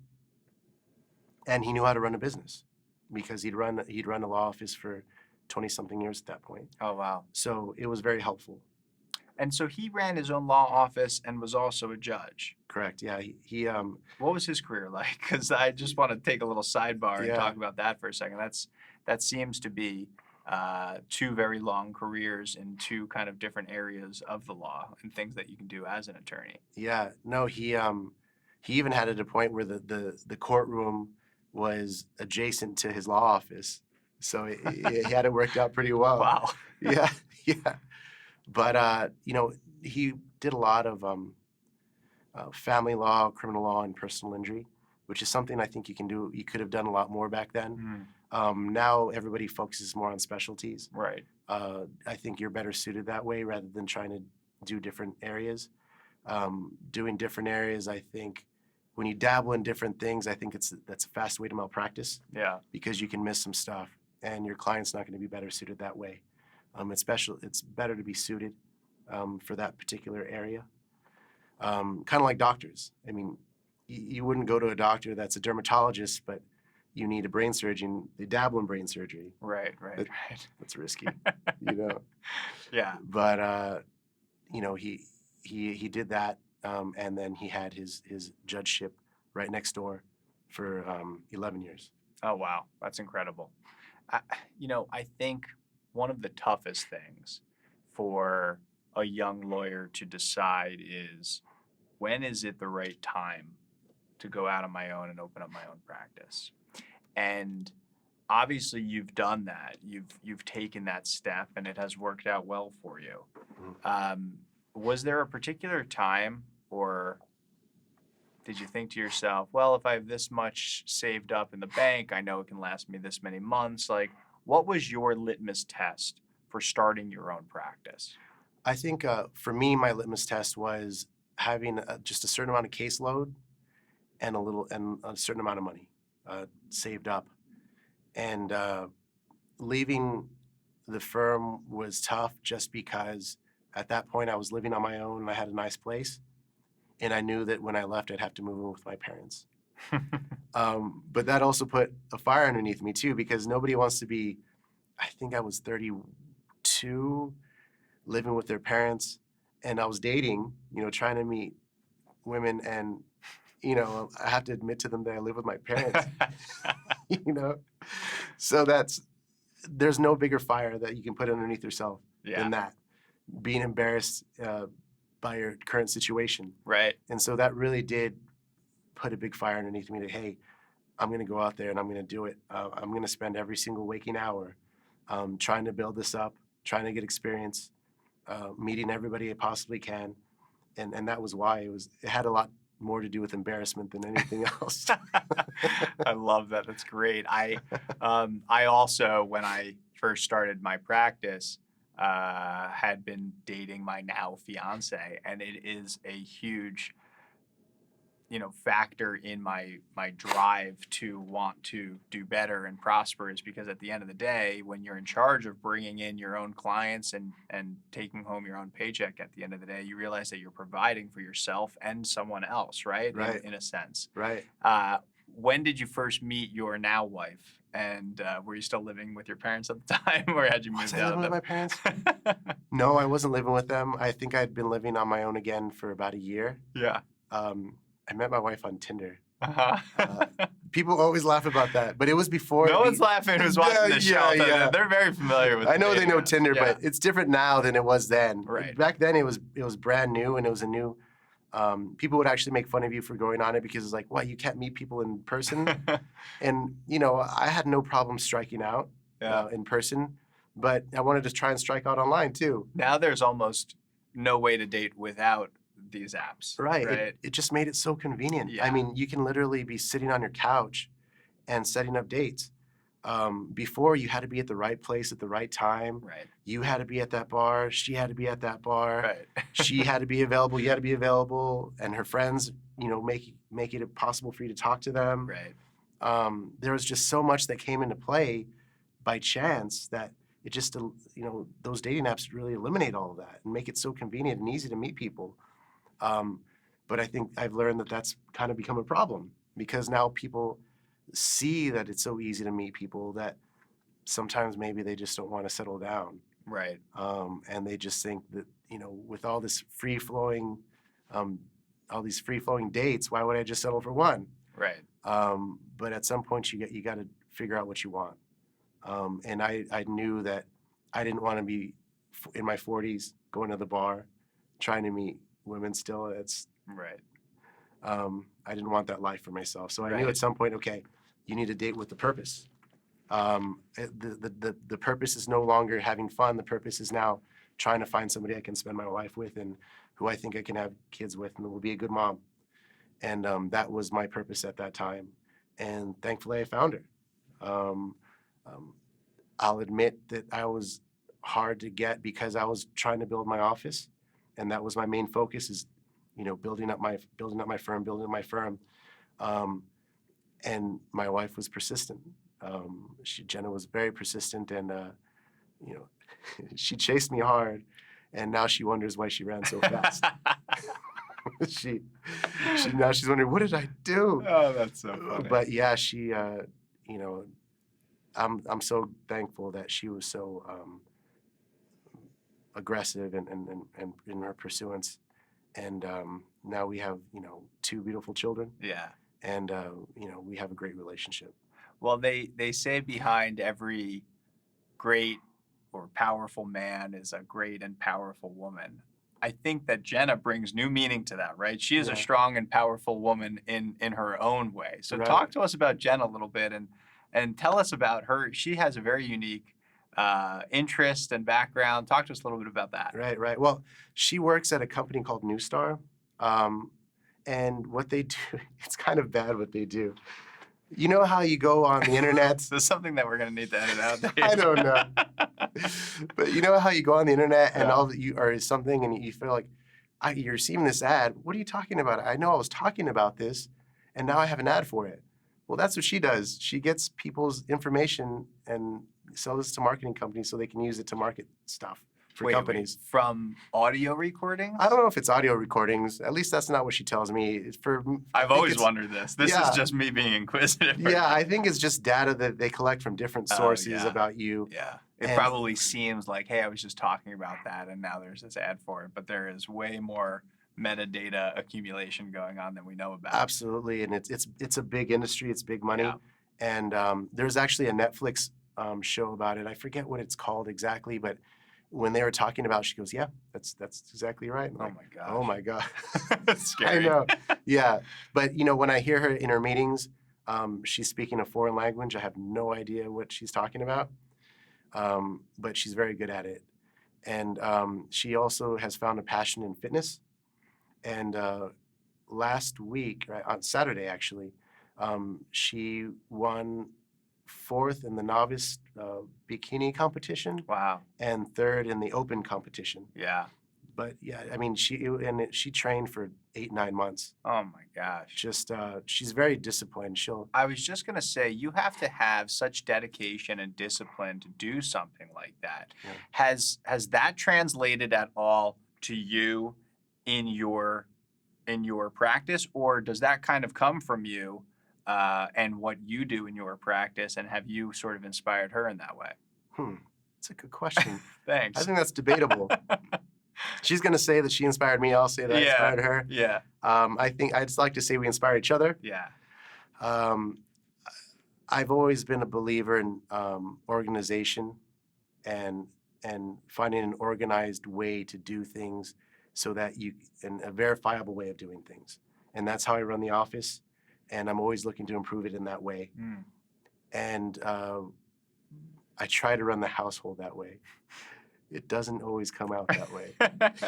and he knew how to run a business because he'd run a law office for 20-something years at that point. Oh, wow. So it was very helpful. And so he ran his own law office and was also a judge. Correct. Yeah. He What was his career like? Because I just want to take a little sidebar and Yeah. talk about that for a second. That seems to be two very long careers in two kind of different areas of the law and things that you can do as an attorney. Yeah. No. He even had it at a point where the courtroom was adjacent to his law office, so he had it worked out pretty well. Wow. Yeah. Yeah. But he did a lot of family law, criminal law, and personal injury. which is something I think you can do. You could have done a lot more back then. Mm, Now everybody focuses more on specialties. right. I think you're better suited that way rather than trying to do different areas. Doing different areas, I think, when you dabble in different things, I think that's a fast way to malpractice Yeah. because you can miss some stuff, and your client's not going to be better suited that way. It's better to be suited for that particular area. Kind of like doctors. I mean, you wouldn't go to a doctor that's a dermatologist, but you need a brain surgeon. They dabble in brain surgery. Right. That- Right. That's risky, you know. Yeah. But you know, he did that, and then he had his judgeship right next door for 11 years. Oh, wow. That's incredible. I, I think one of the toughest things for a young lawyer to decide is, when is it the right time to go out on my own and open up my own practice? And obviously you've done that. You've taken that step and it has worked out well for you. Was there a particular time, or did you think to yourself, well, if I have this much saved up in the bank, I know it can last me this many months? Like, what was your litmus test for starting your own practice? I think for me, my litmus test was having just a certain amount of caseload and a certain amount of money saved up. And leaving the firm was tough just because at that point I was living on my own and I had a nice place. And I knew that when I left, I'd have to move in with my parents. But that also put a fire underneath me too, because nobody wants to be, I think I was 32, living with their parents, and I was dating, trying to meet women, and, I have to admit to them that I live with my parents, So there's no bigger fire that you can put underneath yourself than that, being embarrassed by your current situation. Right. And so that really did put a big fire underneath me that, hey, I'm going to go out there and I'm going to do it. I'm going to spend every single waking hour trying to build this up, trying to get experience, meeting everybody I possibly can. And that was why it had a lot more to do with embarrassment than anything else. I love that. That's great. I also, when I first started my practice, had been dating my now fiance, and it is a huge, factor in my drive to want to do better and prosper, is because at the end of the day, when you're in charge of bringing in your own clients and taking home your own paycheck at the end of the day, you realize that you're providing for yourself and someone else, right? Right. In a sense. Right. When did you first meet your now wife? And were you still living with your parents at the time, or had you moved Was I out? living with my parents? No, I wasn't living with them. I think I'd been living on my own again for about a year. Yeah. I met my wife on Tinder. Uh-huh. People always laugh about that, but it was before. No one's laughing who's watching the show. Yeah. They're very familiar with. I know they know apps. Tinder, Yeah. but it's different now than it was then. Right. Back then, it was brand new, and it was a new. People would actually make fun of you for going on it because it's like, "What, you can't meet people in person?" And I had no problem striking out in person, but I wanted to try and strike out online too. Now there's almost no way to date without these apps. Right. Right. It just made it so convenient. Yeah. I mean, you can literally be sitting on your couch and setting up dates. Before, you had to be at the right place at the right time. Right. You had to be at that bar. She had to be at that bar. Right. She had to be available. You had to be available. And her friends, make it possible for you to talk to them. Right. There was just so much that came into play by chance that it just, those dating apps really eliminate all of that and make it so convenient and easy to meet people. But I think I've learned that that's kind of become a problem because now people see that it's so easy to meet people that sometimes maybe they just don't want to settle down. Right. And they just think that, with all this free-flowing, all these free-flowing dates, why would I just settle for one? Right. But at some point you got to figure out what you want. And I knew that I didn't want to be in my 40s going to the bar, trying to meet women still. It's Right. I didn't want that life for myself. So I knew Right. at some point, okay, you need a date with the purpose. The purpose is no longer having fun. The purpose is now trying to find somebody I can spend my life with and who I think I can have kids with and will be a good mom. And that was my purpose at that time. And thankfully, I found her. Um, I'll admit that I was hard to get because I was trying to build my office, and that was my main focus is, building up my firm. Um, and my wife was persistent. Jenna was very persistent, and you know, she chased me hard, and now she wonders why she ran so fast. she now she's wondering, what did I do? Oh, that's so funny. But yeah, she I'm so thankful that she was so aggressive and in her pursuance, and now we have 2 beautiful children, Yeah. and we have a great relationship. Well, they say behind every great or powerful man is a great and powerful woman. I think that Jenna brings new meaning to that, right? She is a Yeah. strong and powerful woman in her own way. So Right. talk to us about Jenna a little bit and tell us about her. She has a very unique interest and background. Talk to us a little bit about that. Right. Well, she works at a company called New Star, and what they do, it's kind of bad what they do. You know how you go on the internet? There's something that we're going to need to edit out there. I don't know. But you know how you go on the internet and Yeah. all that you or something, and you feel like you're receiving this ad. What are you talking about? I know I was talking about this, and now I have an ad for it. Well, that's what she does. She gets people's information and sells it to marketing companies so they can use it to market stuff for companies. From audio recordings? I don't know if it's audio recordings. At least that's not what she tells me. It's I've always wondered this. This Yeah. is just me being inquisitive. Yeah, I think it's just data that they collect from different sources yeah. about you. Yeah. It And- probably seems like, hey, I was just talking about that and now there's this ad for it. But there is way more metadata accumulation going on than we know about. Absolutely, and it's a big industry. It's big money, Yeah. and there's actually a Netflix show about it. I forget what it's called exactly, but when they were talking about it, she goes, "Yeah, that's exactly right." I'm Oh like, my gosh. oh my god, That's scary. I know. Yeah, but when I hear her in her meetings, she's speaking a foreign language. I have no idea what she's talking about, but she's very good at it, and she also has found a passion in fitness. And last week, right, on Saturday actually, she won 4th in the novice bikini competition Wow. and 3rd in the open competition. Yeah. But yeah, I mean, she trained for 8-9 months. Oh my gosh. Just she's very disciplined. I was just going to say, you have to have such dedication and discipline to do something like that. Yeah. Has that translated at all to you in your practice, or does that kind of come from you and what you do in your practice, and have you sort of inspired her in that way? That's a good question. Thanks. I think that's debatable. She's going to say that she inspired me. I'll say that I Yeah. inspired her. Yeah. I think I'd just like to say we inspire each other. Yeah. I've always been a believer in organization and finding an organized way to do things so that and a verifiable way of doing things. And that's how I run the office. And I'm always looking to improve it in that way. Mm. And I try to run the household that way. It doesn't always come out that way. I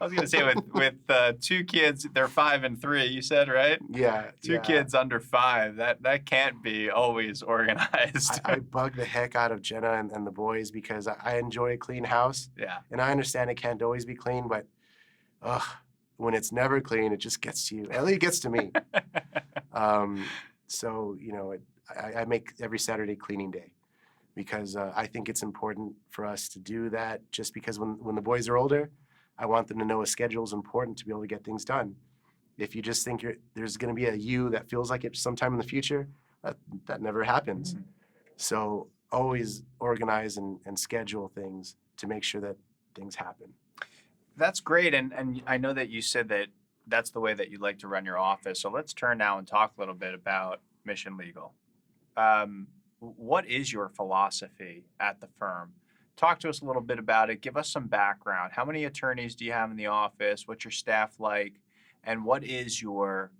was going to say with 2 kids, they're 5 and 3, you said, right? Yeah. 2 kids under 5, that can't be always organized. I bug the heck out of Jenna and the boys because I enjoy a clean house. Yeah. And I understand it can't always be clean, but when it's never clean, it just gets to you. At least it gets to me. So, I make every Saturday cleaning day because I think it's important for us to do that just because when the boys are older, I want them to know a schedule is important to be able to get things done. If you just think there's going to be a you that feels like it sometime in the future, that never happens. Mhm. So always organize and schedule things to make sure that things happen. That's great. And I know that you said that that's the way that you like to run your office. So let's turn now and talk a little bit about Mission Legal. What is your philosophy at the firm? Talk to us a little bit about it. Give us some background. How many attorneys do you have in the office? What's your staff like? And what is your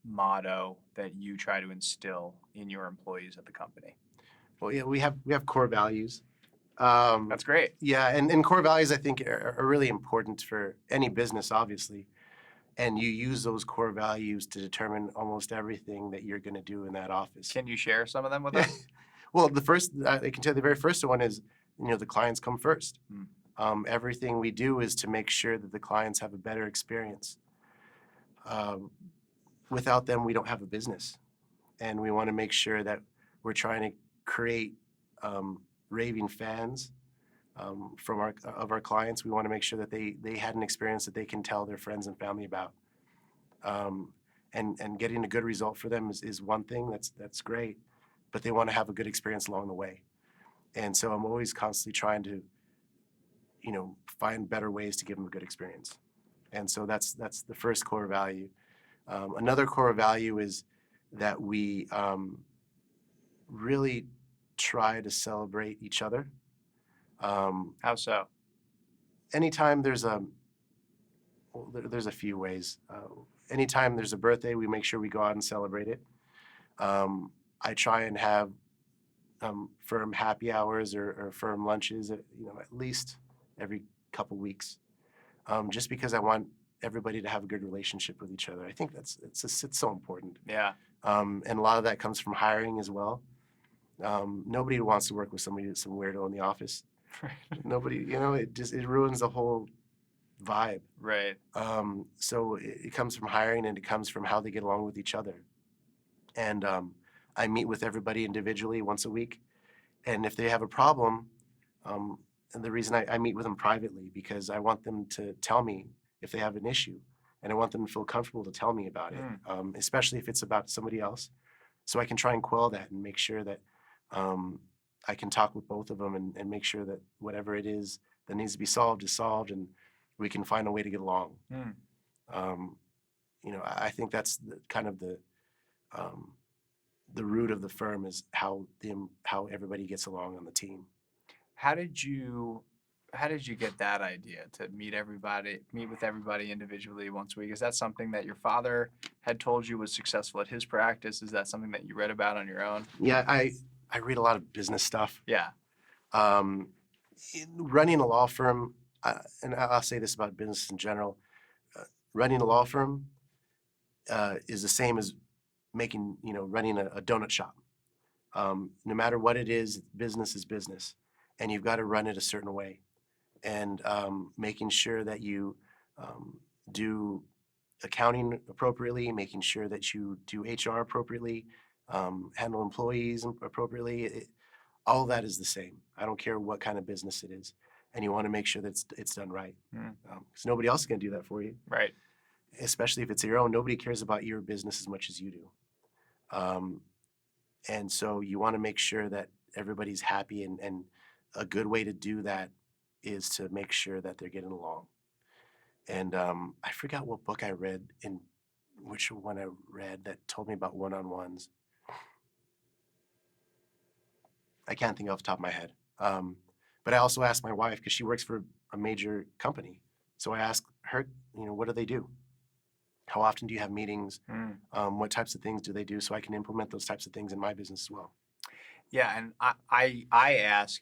motto that you try to instill in your employees at the company? Well, yeah, we have core values. That's great. Yeah, and core values I think are really important for any business, obviously. and you use those core values to determine almost everything that you're going to do in that office. Can you share some of them with us? Well, the first, I can tell you the very first one is, the clients come first. Everything we do is to make sure that the clients have a better experience. Without them, we don't have a business. And we want to make sure that we're trying to create raving fans from our clients. We want to make sure that they had an experience that they can tell their friends and family about. And getting a good result for them is one thing that's great, but they want to have a good experience along the way. And so I'm always constantly trying to, find better ways to give them a good experience. And so that's the first core value. Another core value is that we really try to celebrate each other. How so? Anytime there's there's a few ways. Anytime there's a birthday, we make sure we go out and celebrate it. I try and have firm happy hours or firm lunches, at least every couple weeks, just because I want everybody to have a good relationship with each other. I think it's so important. Yeah. And a lot of that comes from hiring as well. Nobody wants to work with some weirdo in the office. Nobody, it ruins the whole vibe. Right. So it comes from hiring, and it comes from how they get along with each other. And I meet with everybody individually once a week. And if they have a problem, and the reason I meet with them privately, because I want them to tell me if they have an issue, and I want them to feel comfortable to tell me about it, especially if it's about somebody else. So I can try and quell that and make sure that I can talk with both of them and make sure that whatever it is that needs to be solved is solved, and we can find a way to get along. I think that's kind of the root of the firm is how everybody gets along on the team. How did you get that idea to meet with everybody individually once a week? Is that something that your father had told you was successful at his practice? Is that something that you read about on your own? Yeah, I read a lot of business stuff. Yeah. Running a law firm, and I'll say this about business in general, running a law firm is the same as running a donut shop. No matter what it is, business is business, and you've got to run it a certain way. And making sure that you do accounting appropriately, making sure that you do HR appropriately, handle employees appropriately, all of that is the same. I don't care what kind of business it is. And you want to make sure that it's done right. Because nobody else is going to do that for you. Right. Especially if it's your own. Nobody cares about your business as much as you do. And so you want to make sure that everybody's happy, and a good way to do that is to make sure that they're getting along. And I forgot what book I read, in which one I read that told me about one-on-ones. I can't think off the top of my head. But I also asked my wife, because she works for a major company. So I asked her, what do they do? How often do you have meetings? What types of things do they do? So I can implement those types of things in my business as well. Yeah, and I ask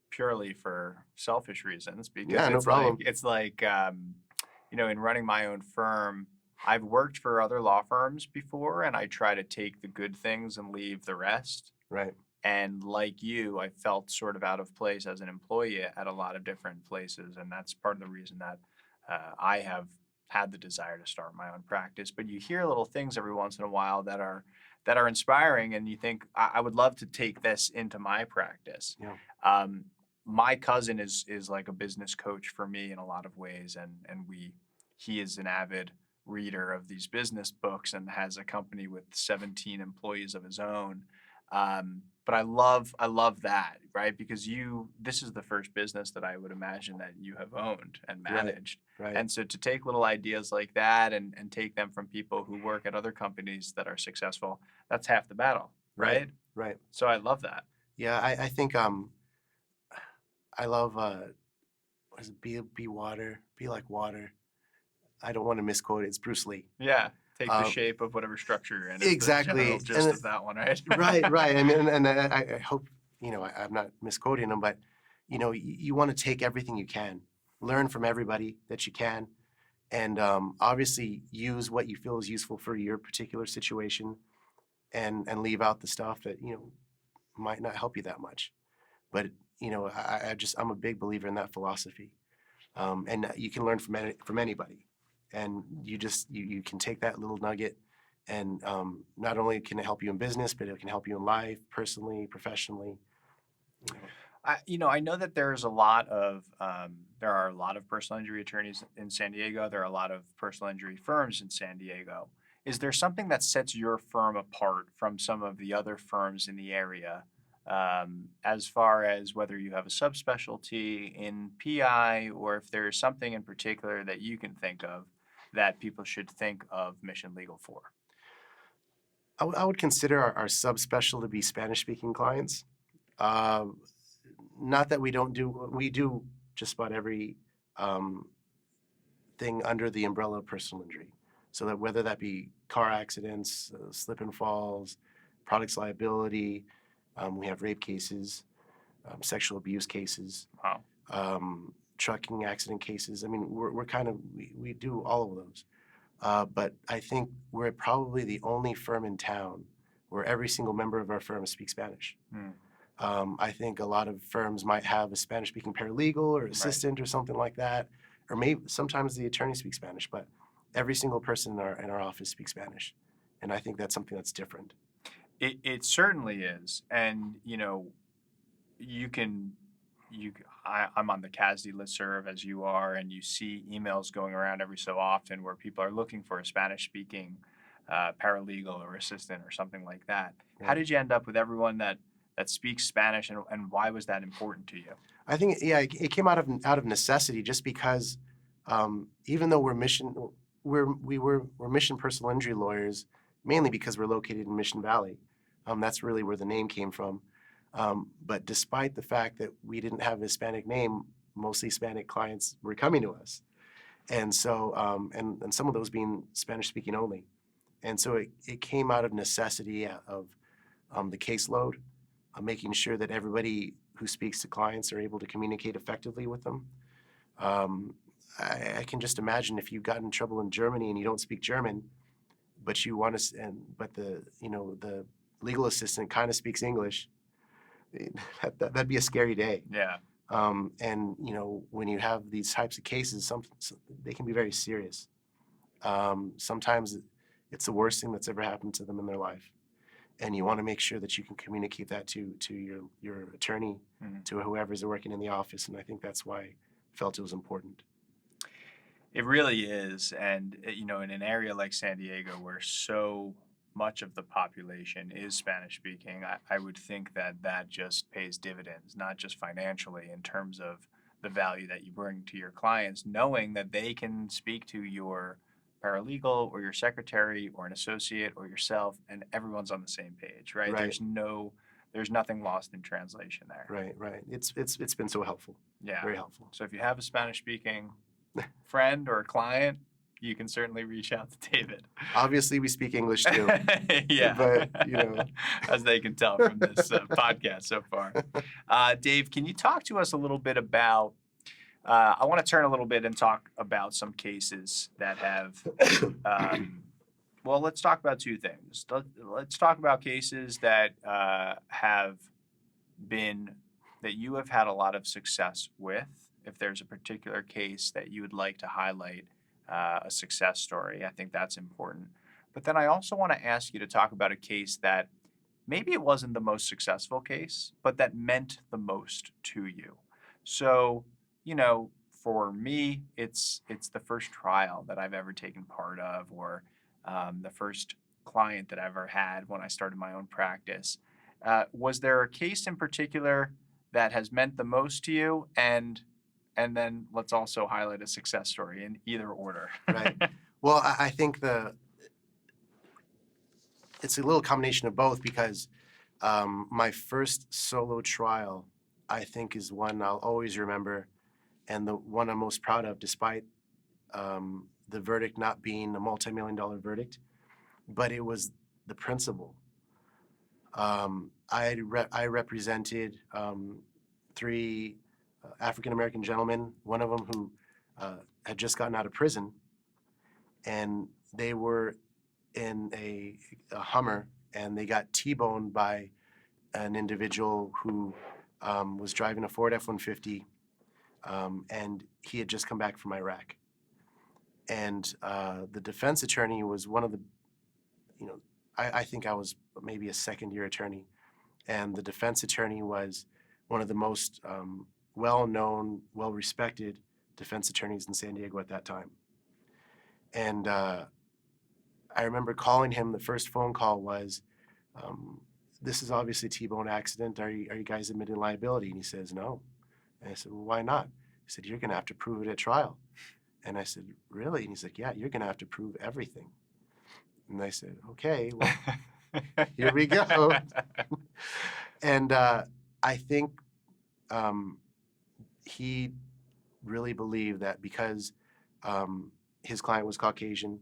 purely for selfish reasons, because it's like in running my own firm, I've worked for other law firms before, and I try to take the good things and leave the rest. Right. And like you, I felt sort of out of place as an employee at a lot of different places, and that's part of the reason that I have had the desire to start my own practice. But you hear little things every once in a while that are inspiring, and you think, I would love to take this into my practice. Yeah. My cousin is like a business coach for me in a lot of ways, and he is an avid reader of these business books and has a company with 17 employees of his own. But I love that, right? Because this is the first business that I would imagine that you have owned and managed. Right. And so to take little ideas like that and take them from people who work at other companies that are successful, that's half the battle, right? Right. So I love that. Yeah, I think I love what is it? Be water, be like water. I don't want to misquote it. It's Bruce Lee. Yeah. Take the shape of whatever structure you're in. Exactly. The general gist of that one, right? Right. And I hope, I'm not misquoting him, but, you want to take everything you can, learn from everybody that you can, and obviously use what you feel is useful for your particular situation, and leave out the stuff that might not help you that much. But I'm a big believer in that philosophy, and you can learn from anybody, and you can take that little nugget, and not only can it help you in business, but it can help you in life, personally, professionally. You know. I know that there are a lot of personal injury attorneys in San Diego. There are a lot of personal injury firms in San Diego. Is there something that sets your firm apart from some of the other firms in the area, as far as whether you have a subspecialty in PI, or if there is something in particular that you can think of that people should think of Mission Legal for? I would consider our subspecial to be Spanish-speaking clients. Um, Not that we do just about every um, thing under the umbrella of personal injury. So that whether that be car accidents, slip and falls, products liability, we have rape cases, sexual abuse cases, Wow. trucking accident cases. I mean, we do all of those. But I think we're probably the only firm in town where every single member of our firm speaks Spanish. I think a lot of firms might have a Spanish-speaking paralegal or assistant or something like that, or maybe sometimes the attorney speaks Spanish, but every single person in our office speaks Spanish, and I think that's something that's different. It certainly is, and you can I'm on the CASD listserv as you are, and you see emails going around every so often where people are looking for a Spanish-speaking paralegal or assistant or something like that. Yeah. How did you end up with everyone that speaks Spanish, and why was that important to you? I think it came out of necessity, just because even though we're mission personal injury lawyers, mainly because we're located in Mission Valley. That's really where the name came from. But despite the fact that we didn't have a Hispanic name, mostly Hispanic clients were coming to us, and so and some of those being Spanish speaking only, and so it came out of necessity of the caseload, making sure that everybody who speaks to clients are able to communicate effectively with them. I can just imagine if you got in trouble in Germany and you don't speak German, but you want to, but the legal assistant kind of speaks English. That'd be a scary day. Yeah. And when you have these types of cases, they can be very serious. Sometimes it's the worst thing that's ever happened to them in their life, and you want to make sure that you can communicate that to your attorney, to whoever's working in the office, and I think that's why I felt it was important. It really is, and in an area like San Diego where so much of the population is Spanish speaking, I would think that just pays dividends, not just financially, in terms of the value that you bring to your clients, knowing that they can speak to your paralegal or your secretary or an associate or yourself, and everyone's on the same page, right? Right. There's nothing lost in translation there. Right. It's been so helpful. Yeah. Very helpful. So if you have a Spanish speaking friend or a client, you can certainly reach out to David. Obviously, we speak English too. Yeah. But, as they can tell from this podcast so far. Dave, can you talk to us a little bit about, I want to turn a little bit and talk about some cases that have, well, let's talk about two things. Let's talk about cases that that you have had a lot of success with. If there's a particular case that you would like to highlight, a success story, I think that's important. But then I also want to ask you to talk about a case that maybe it wasn't the most successful case, but that meant the most to you. So, for me, it's the first trial that I've ever taken part of, or the first client that I ever had when I started my own practice. Was there a case in particular that has meant the most to you? And then let's also highlight a success story in either order. Right. Well, I think it's a little combination of both, because my first solo trial, I think, is one I'll always remember, and the one I'm most proud of, despite the verdict not being a multi-million-dollar verdict, but it was the principle. I represented 3 African-American gentlemen, one of them who had just gotten out of prison, and they were in a Hummer, and they got T-boned by an individual who was driving a Ford F-150, and he had just come back from Iraq. And the defense attorney was one of the, I think I was maybe a second-year attorney, and the defense attorney was one of the most well-known, well-respected defense attorneys in San Diego at that time. And I remember calling him. The first phone call was, this is obviously a T-bone accident. Are you guys admitting liability? And he says, no. And I said, well, why not? He said, you're going to have to prove it at trial. And I said, really? And he said, yeah, you're going to have to prove everything. And I said, okay, well, here we go. And I think he really believed that because his client was Caucasian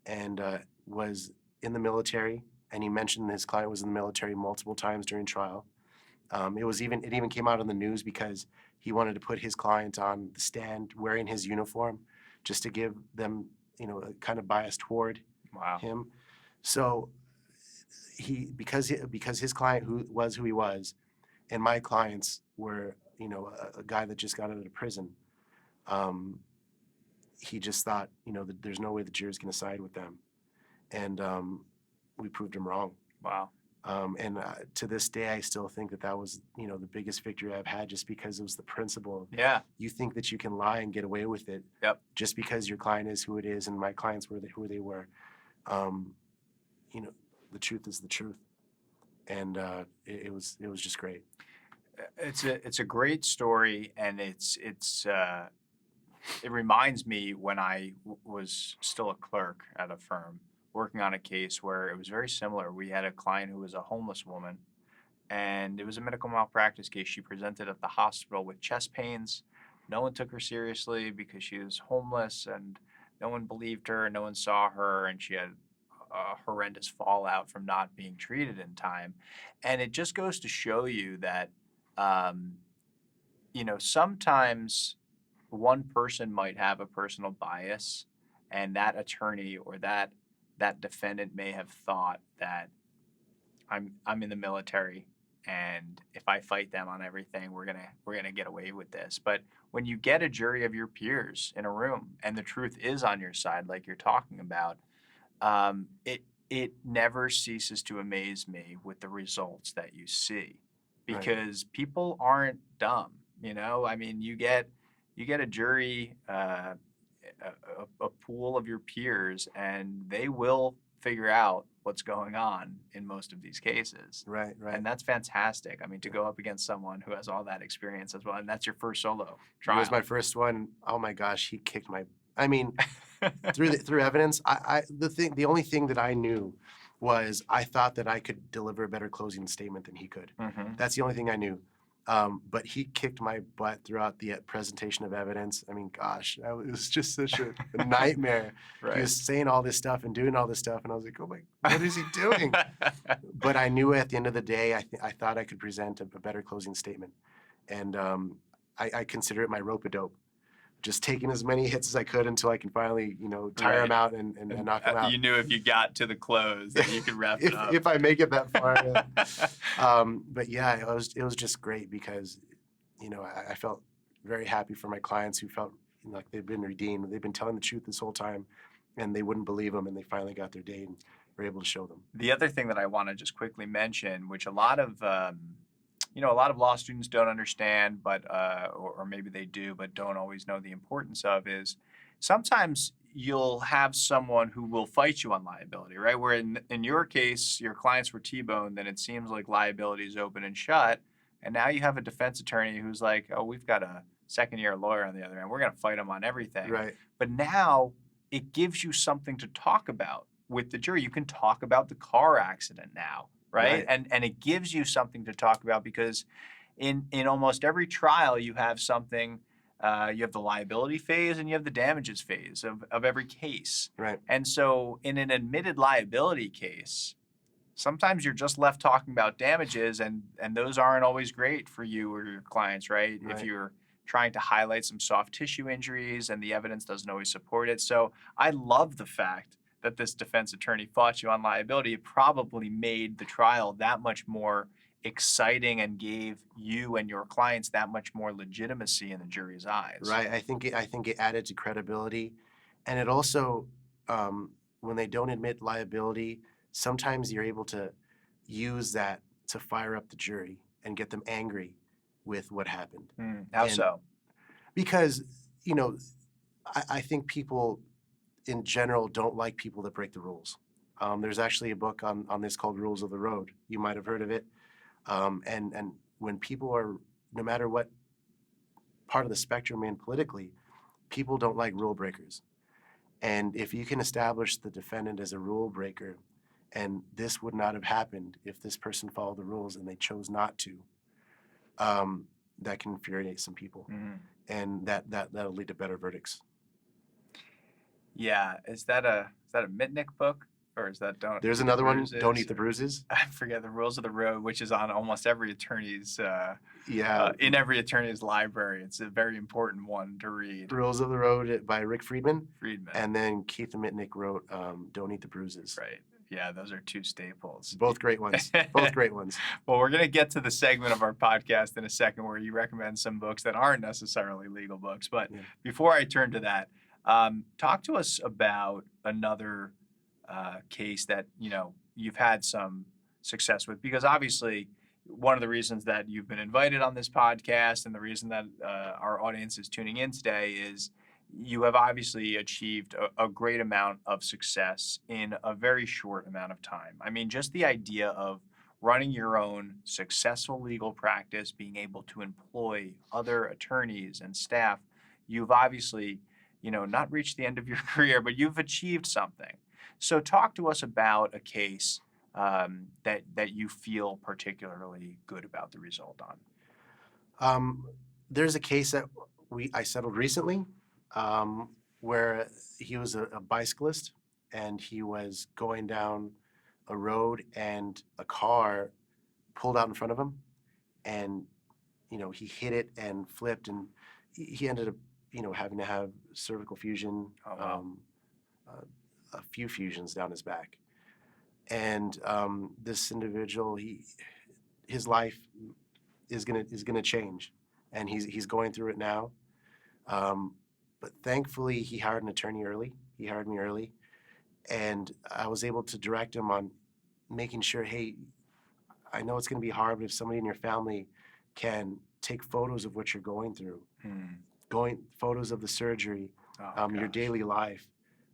and was in the military, and he mentioned his client was in the military multiple times during trial. It even came out in the news because he wanted to put his client on the stand wearing his uniform, just to give them, a kind of bias toward him. So because his client who he was, and my clients were, a guy that just got out of prison, he just thought, that there's no way the jury's going to side with them, and we proved him wrong. Wow. And to this day, I still think that was, the biggest victory I've had, just because it was the principle. Yeah. You think that you can lie and get away with it. Yep. Just because your client is who it is, and my clients were who they were. The truth is the truth, and it was just great. It's a great story, and it reminds me when I was still a clerk at a firm, working on a case where it was very similar. We had a client who was a homeless woman, and it was a medical malpractice case. She presented at the hospital with chest pains. No one took her seriously because she was homeless, and no one believed her, no one saw her, and she had a horrendous fallout from not being treated in time. And it just goes to show you that, sometimes one person might have a personal bias, and that attorney or that defendant may have thought that I'm in the military, and if I fight them on everything, we're gonna get away with this. But when you get a jury of your peers in a room and the truth is on your side, like you're talking about, it never ceases to amaze me with the results that you see, because people aren't dumb. I mean, you get a jury, a pool of your peers, and they will figure out what's going on in most of these cases. Right. And that's fantastic. I mean, to go up against someone who has all that experience as well, and that's your first solo trial. It was my first one. Oh my gosh, he kicked my. I mean, through evidence, the only thing that I knew was I thought that I could deliver a better closing statement than he could. Mm-hmm. That's the only thing I knew. But he kicked my butt throughout the presentation of evidence. I mean, gosh, it was just such a nightmare. Right. He was saying all this stuff and doing all this stuff, and I was like, oh my, what is he doing? But I knew at the end of the day, I thought I could present a better closing statement. And I consider it my rope-a-dope. Just taking as many hits as I could until I can finally, tire him out and knock him out. You knew if you got to the close that you could wrap it up. If I make it that far. Yeah. But yeah, it was just great because, I felt very happy for my clients who felt like they've been redeemed. They've been telling the truth this whole time, and they wouldn't believe them, and they finally got their day and were able to show them. The other thing that I want to just quickly mention, which a lot of law students don't understand, but or maybe they do, but don't always know the importance of, is sometimes you'll have someone who will fight you on liability, right? Where in your case, your clients were T-boned, then it seems like liability is open and shut, and now you have a defense attorney who's like, oh, we've got a second-year lawyer on the other end. We're going to fight them on everything. Right. But now it gives you something to talk about with the jury. You can talk about the car accident now. Right? And it gives you something to talk about, because in almost every trial you have something, you have the liability phase and you have the damages phase of every case. Right. And so in an admitted liability case, sometimes you're just left talking about damages, and those aren't always great for you or your clients, right? trying to highlight some soft tissue injuries, and the evidence doesn't always support it. So I love the fact that this defense attorney fought you on liability. It probably made the trial that much more exciting and gave you and your clients that much more legitimacy in the jury's eyes. Right. I think it added to credibility, and it also, when they don't admit liability, sometimes you're able to use that to fire up the jury and get them angry with what happened. How And so? because, you know, I think people in general don't like people that break the rules. There's actually a book on this called Rules of the Road. You might have heard of it. And when people are, no matter what part of the spectrum in politically, people don't like rule breakers. And if you can establish the defendant as a rule breaker, and this would not have happened if this person followed the rules and they chose not to, that can infuriate some people, and that'll lead to better verdicts. Yeah, is that a Mitnick book, or is that Don't? There's Eat the another one, Bruises, Don't Eat the or- Bruises. I forget the Rules of the Road, which is on almost every attorney's Yeah, in every attorney's library. It's a very important one to read. Rules of the Road by Rick Friedman, Friedman, and then Keith Mitnick wrote Don't Eat the Bruises. right? Yeah, those are two staples. Both great ones. Both great ones. Well, we're going to get to the segment of our podcast in a second where you recommend some books that aren't necessarily legal books. But Yeah. before I turn to that, talk to us about another case that you've had some success with, because obviously one of the reasons that you've been invited on this podcast and the reason that our audience is tuning in today is you have obviously achieved a great amount of success in a very short amount of time. I mean, just the idea of running your own successful legal practice, being able to employ other attorneys and staff, you've obviously, not reached the end of your career, but you've achieved something. So talk to us about a case that you feel particularly good about the result on. There's a case that I settled recently, where he was a bicyclist and he was going down a road and a car pulled out in front of him, and he hit it and flipped, and he ended up having to have cervical fusion, Oh, wow. a few fusions down his back, and this individual, his life is gonna change, and he's going through it now. But thankfully, he hired an attorney early. He hired me early, and I was able to direct him on making sure, hey, I know it's going to be hard, but if somebody in your family can take photos of what you're going through, photos of the surgery, Oh, your gosh. daily life,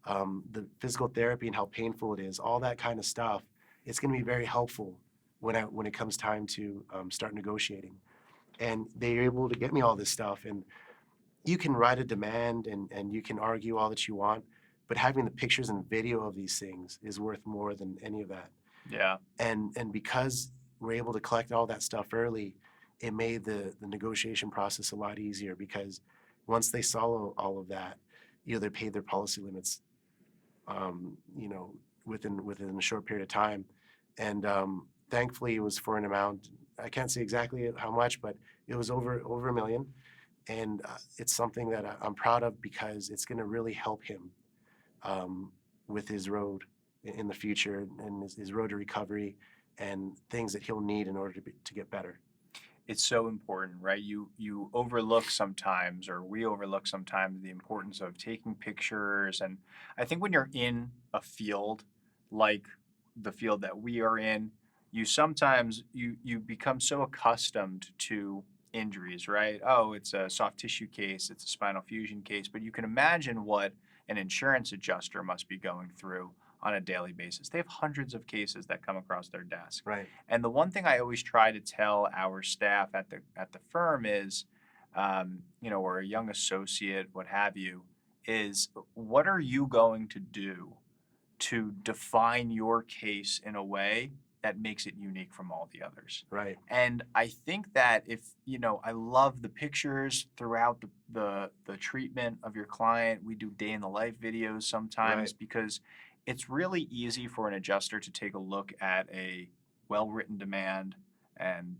the physical therapy and how painful it is, all that kind of stuff, it's going to be very helpful when it comes time to start negotiating. And they're able to get me all this stuff, and you can write a demand and you can argue all that you want, but having the pictures and video of these things is worth more than any of that. Yeah. And because we're able to collect all that stuff early, it made the negotiation process a lot easier, because once they saw all of that, they paid their policy limits, within a short period of time. And thankfully it was for an amount, I can't say exactly how much, but it was over $1 million. And it's something that I'm proud of, because it's going to really help him with his road in the future, and his road to recovery and things that he'll need in order to get better. It's so important, right? You overlook sometimes, or we overlook sometimes, the importance of taking pictures. And I think when you're in a field like the field that we are in, you sometimes you become so accustomed to injuries, right? Oh, it's a soft tissue case, it's a spinal fusion case, but you can imagine what an insurance adjuster must be going through on a daily basis. They have hundreds of cases that come across their desk. Right. And the one thing I always try to tell our staff at the firm is, or a young associate, what have you, is what are you going to do to define your case in a way that makes it unique from all the others? Right. And I think that if, I love the pictures throughout the treatment of your client. We do day in the life videos sometimes, Right. because it's really easy for an adjuster to take a look at a well-written demand and,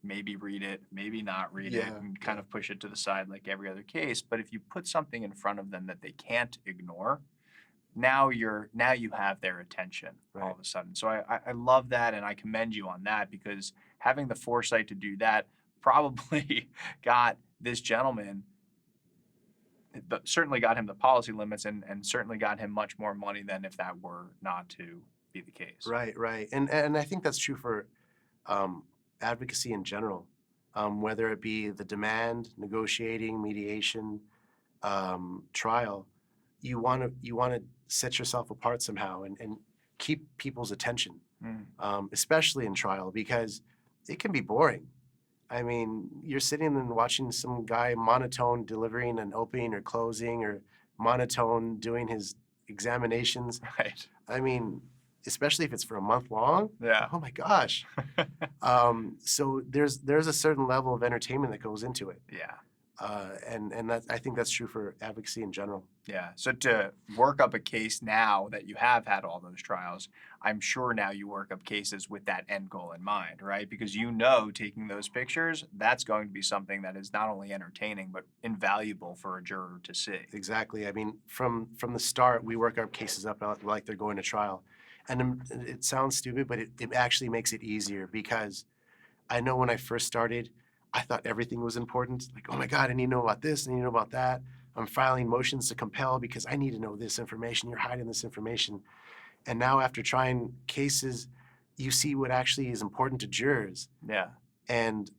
maybe read it, maybe not read it, Yeah, and kind of push it to the side like every other case. But if you put something in front of them that they can't ignore, now you have their attention all right. of a sudden. So I love that, and I commend you on that, because having the foresight to do that probably got this gentleman, certainly got him the policy limits, and certainly got him much more money than if that were not to be the case. Right, right. And I think that's true for um, advocacy in general, whether it be the demand, negotiating, mediation, trial. You want to set yourself apart somehow and keep people's attention, Mm, especially in trial, because it can be boring. I mean, you're sitting and watching some guy monotone delivering an opening or closing, or monotone doing his examinations. right. I mean, especially if it's for a month long. Yeah. Oh my gosh. So there's a certain level of entertainment that goes into it, Yeah. and that I think that's true for advocacy in general. Yeah. So to work up a case now that you have had all those trials, I'm sure now you work up cases with that end goal in mind, right? Because taking those pictures, that's going to be something that is not only entertaining, but invaluable for a juror to see. Exactly. I mean, from the start, we work our cases up like they're going to trial, and it sounds stupid, but it actually makes it easier, because I know when I first started, I thought everything was important. Like, oh my God, I need to know about this, I need to know about that. I'm filing motions to compel because I need to know this information. You're hiding this information. And now, after trying cases, you see what actually is important to jurors. Yeah. And,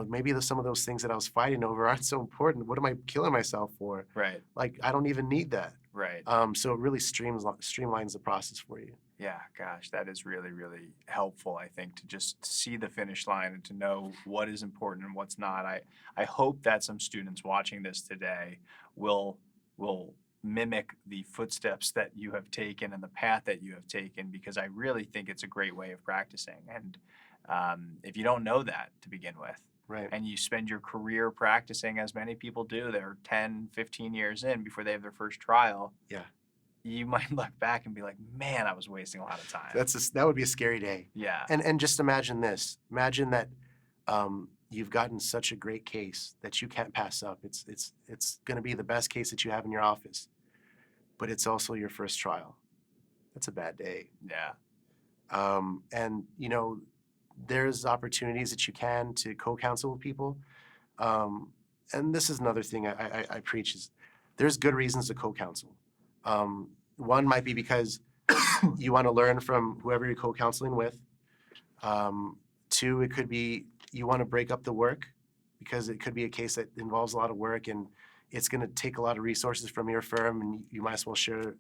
maybe some of those things that I was fighting over aren't so important. What am I killing myself for? Right. Like, I don't even need that. Right. So it really streamlines the process for you. Yeah, gosh, that is really, really helpful, I think, to just see the finish line and to know what is important and what's not. I hope that some students watching this today will mimic the footsteps that you have taken and the path that you have taken, because I really think it's a great way of practicing. And if you don't know that to begin with, Right. and you spend your career practicing, as many people do, they're 10, 15 years in before they have their first trial. Yeah. You might look back and be like, man, I was wasting a lot of time. That would be a scary day. Yeah. And just imagine this. Imagine that you've gotten such a great case that you can't pass up. It's going to be the best case that you have in your office, but it's also your first trial. That's a bad day. Yeah. And there's opportunities that you can to co-counsel with people. And this is another thing I preach is there's good reasons to co-counsel. One might be because you want to learn from whoever you're co-counseling with. Two, it could be you want to break up the work, because it could be a case that involves a lot of work and it's going to take a lot of resources from your firm, and you might as well share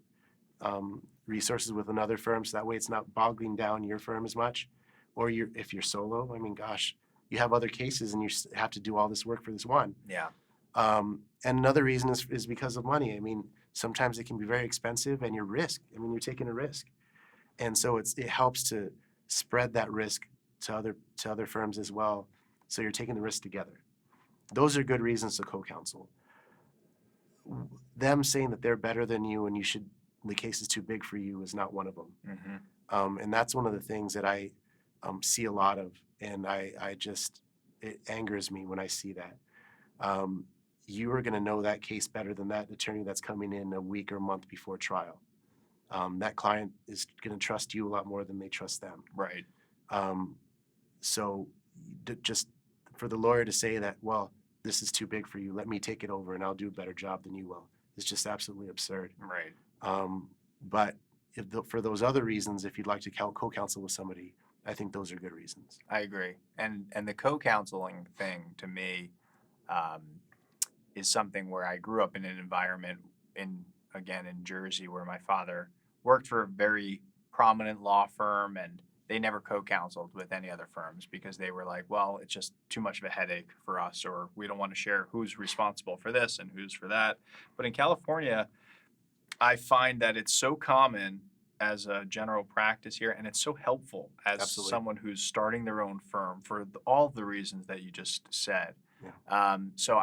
resources with another firm, so that way it's not boggling down your firm as much. Or if you're solo, I mean, gosh, you have other cases and you have to do all this work for this one. Yeah. And another reason is because of money. I mean, sometimes it can be very expensive, and you're you're taking a risk. And so it helps to spread that risk to other firms as well. So you're taking the risk together. Those are good reasons to co-counsel. Them saying that they're better than you and the case is too big for you is not one of them. Mm-hmm. And that's one of the things that I see a lot of, and it angers me when I see that. You are going to know that case better than that attorney that's coming in a week or month before trial. That client is going to trust you a lot more than they trust them. Right. So just for the lawyer to say that, well, this is too big for you, let me take it over and I'll do a better job than you will, is just absolutely absurd. Right. But for those other reasons, if you'd like to co-counsel with somebody, I think those are good reasons. I agree. And the co-counseling thing to me is something where I grew up in an environment in Jersey, where my father worked for a very prominent law firm, and they never co-counseled with any other firms because they were like, well, it's just too much of a headache for us, or we don't want to share who's responsible for this and who's for that. But in California, I find that it's so common as a general practice here, and it's so helpful as Absolutely. someone who's starting their own firm for all the reasons that you just said. Yeah. So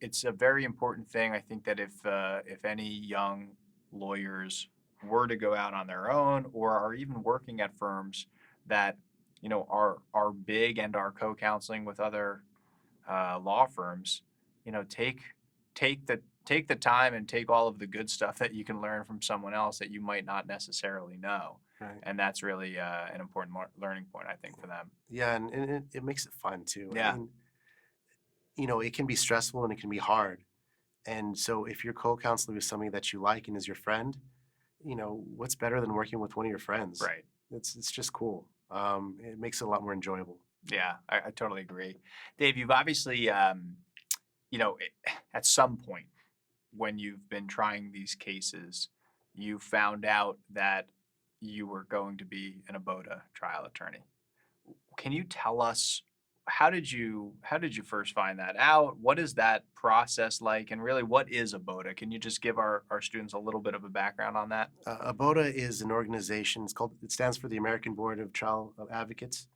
it's a very important thing. I think that if any young lawyers were to go out on their own, or are even working at firms that are big and are co-counseling with other law firms, take the time and take all of the good stuff that you can learn from someone else that you might not necessarily know. Right. And that's really an important learning point, I think, for them. Yeah, and it makes it fun too. I Yeah. mean, it can be stressful and it can be hard. And so if you're co-counseling with somebody that you like and is your friend, what's better than working with one of your friends? Right. It's just cool. It makes it a lot more enjoyable. Yeah, I totally agree. Dave, you've obviously, at some point when you've been trying these cases, you found out that you were going to be an ABOTA trial attorney. Can you tell us how did you first find that out? What is that process like? And really, what is ABOTA? Can you just give our students a little bit of a background on that? ABOTA is an organization. It stands for the American Board of Trial Advocates,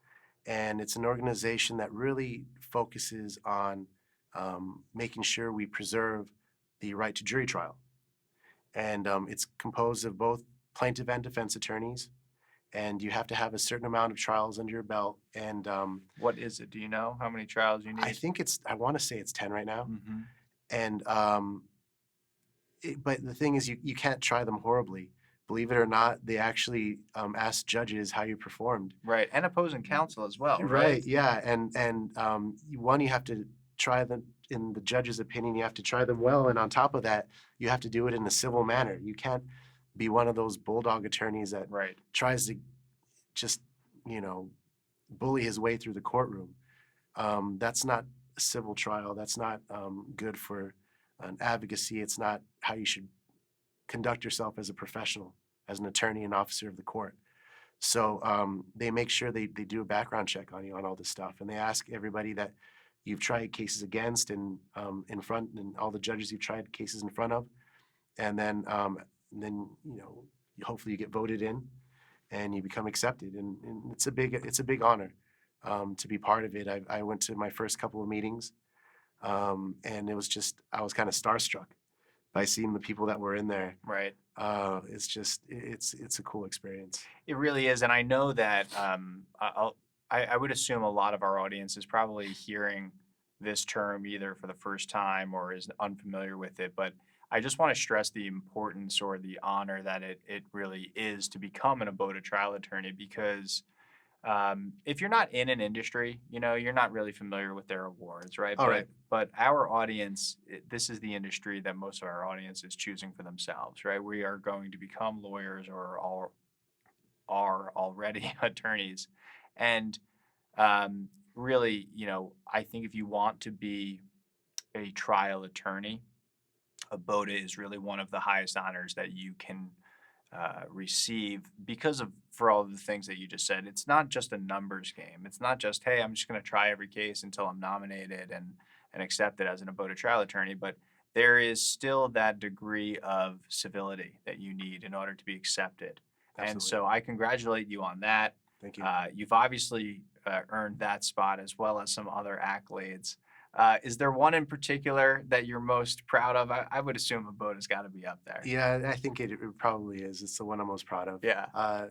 and it's an organization that really focuses on making sure we preserve the right to jury trial. And it's composed of both plaintiff and defense attorneys, and you have to have a certain amount of trials under your belt. And What is it? Do you know how many trials you need? I want to say it's 10 right now. Mm-hmm. And but the thing is, you can't try them horribly. Believe it or not, they actually ask judges how you performed. Right, and opposing counsel as well, right? Right, yeah. And one, you have to try them, in the judge's opinion, you have to try them well. And on top of that, you have to do it in a civil manner. You can't be one of those bulldog attorneys that Right. tries to just, bully his way through the courtroom. That's not a civil trial. That's not good for an advocacy. It's not how you should conduct yourself as a professional, as an attorney and officer of the court. So they make sure they do a background check on you on all this stuff, and they ask everybody that you've tried cases against and in front, and all the judges you've tried cases in front of, and then hopefully you get voted in, and you become accepted, and it's a big honor to be part of it. I went to my first couple of meetings, and it was just, I was kind of starstruck by seeing the people that were in there. Right. It's a cool experience. It really is, and I know that I would assume a lot of our audience is probably hearing this term either for the first time or is unfamiliar with it, but I just want to stress the importance or the honor that it really is to become an ABOTA trial attorney, because if you're not in an industry, you're not really familiar with their awards, right? All right. But our audience, this is the industry that most of our audience is choosing for themselves, right? We are going to become lawyers or are already attorneys. And really, I think if you want to be a trial attorney, ABOTA is really one of the highest honors that you can receive, because for all of the things that you just said. It's not just a numbers game. It's not just, hey, I'm just going to try every case until I'm nominated and accepted as an ABOTA trial attorney, but there is still that degree of civility that you need in order to be accepted. Absolutely. And so I congratulate you on that. Thank you. You've obviously earned that spot as well as some other accolades. Is there one in particular that you're most proud of? I would assume ABOTA's got to be up there. Yeah, I think it probably is. It's the one I'm most proud of. Yeah.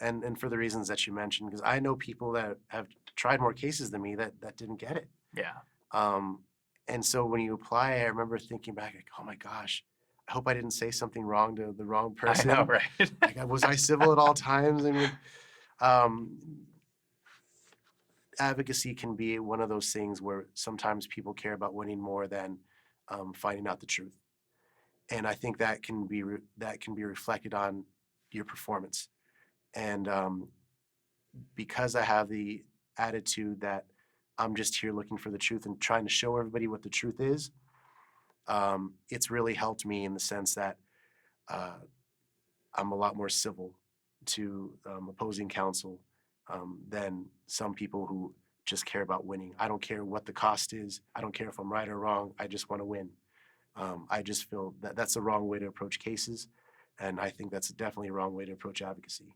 And for the reasons that you mentioned, because I know people that have tried more cases than me that didn't get it. Yeah. And so when you apply, I remember thinking back, like, oh my gosh, I hope I didn't say something wrong to the wrong person. I know, right? Like, was I civil at all times? I mean, advocacy can be one of those things where sometimes people care about winning more than finding out the truth, and I think that can be reflected on your performance. And because I have the attitude that I'm just here looking for the truth and trying to show everybody what the truth is, it's really helped me in the sense that I'm a lot more civil to opposing counsel than some people who just care about winning. I don't care what the cost is. I don't care if I'm right or wrong. I just want to win. I just feel that that's the wrong way to approach cases, and I think that's definitely a wrong way to approach advocacy.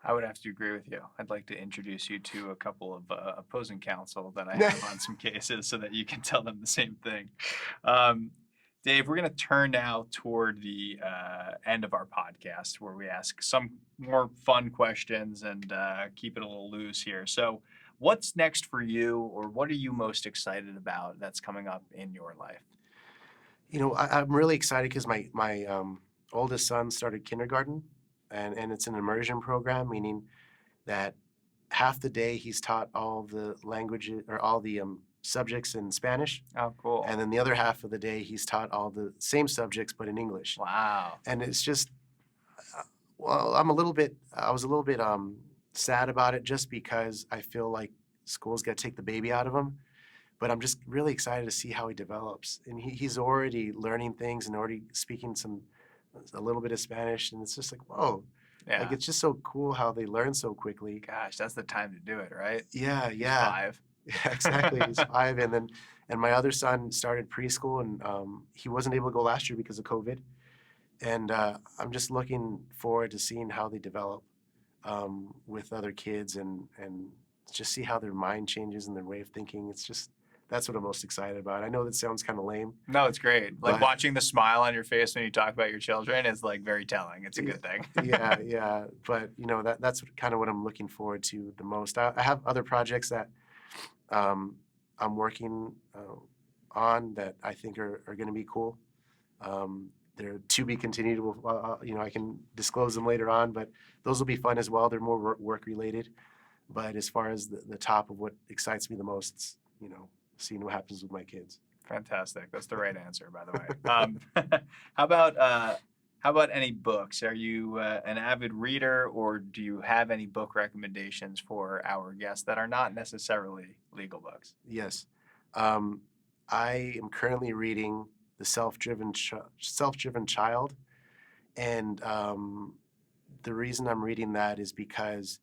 I would have to agree with you. I'd like to introduce you to a couple of opposing counsel that I have on some cases so that you can tell them the same thing. Dave, we're going to turn now toward the end of our podcast where we ask some more fun questions and keep it a little loose here. So, what's next for you, or what are you most excited about that's coming up in your life? I'm really excited because my oldest son started kindergarten, and it's an immersion program, meaning that half the day he's taught all the languages or all the subjects in Spanish, Oh, cool. and then the other half of the day he's taught all the same subjects but in English. Wow. And it's just, well, I was a little bit sad about it just because I feel like school's got to take the baby out of him. But I'm just really excited to see how he develops. And he's already learning things and already speaking a little bit of Spanish. And it's just like, whoa, Yeah. like it's just so cool how they learn so quickly. Gosh, that's the time to do it, right? Yeah, He's yeah. 5. Yeah, exactly. He's 5. And my other son started preschool, and he wasn't able to go last year because of COVID. And I'm just looking forward to seeing how they develop with other kids and just see how their mind changes and their way of thinking. That's what I'm most excited about. I know that sounds kind of lame. No, it's great. Like But- watching the smile on your face when you talk about your children is like very telling. It's a good thing. Yeah. But that's kind of what I'm looking forward to the most. I have other projects that I'm working on that I think are going to be cool. They're to be continued. I can disclose them later on, but those will be fun as well. They're more work related. But as far as the top of what excites me the most, it's seeing what happens with my kids. Fantastic. That's the right answer, by the way. How about any books? Are you an avid reader, or do you have any book recommendations for our guests that are not necessarily legal books? Yes. I am currently reading The Self-Driven Child. And the reason I'm reading that is because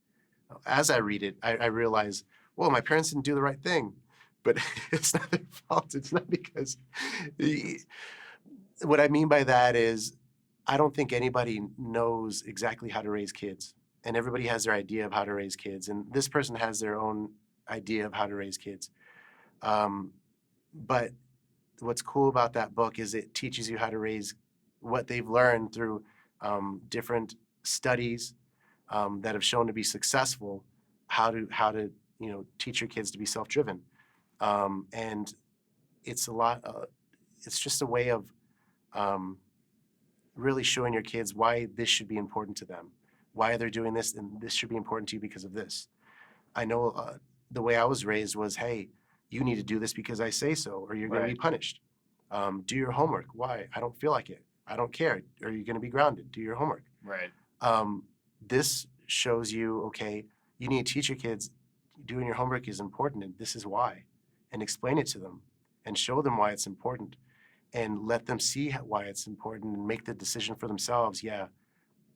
as I read it, I realize, well, my parents didn't do the right thing. But it's not their fault. It's not because what I mean by that is I don't think anybody knows exactly how to raise kids. And everybody has their idea of how to raise kids. And this person has their own idea of how to raise kids. But what's cool about that book is it teaches you how to raise what they've learned through different studies that have shown to be successful, how to teach your kids to be self-driven. And it's it's just a way of really showing your kids why this should be important to them, why they're doing this, and this should be important to you because of this. I know the way I was raised was, hey, you need to do this because I say so, or you're going to be punished. Do your homework. Why? I don't feel like it. I don't care. Or you're going to be grounded. Do your homework. Right. This shows you, okay, you need to teach your kids doing your homework is important, and this is why. And explain it to them and show them why it's important and let them see why it's important and make the decision for themselves. Yeah,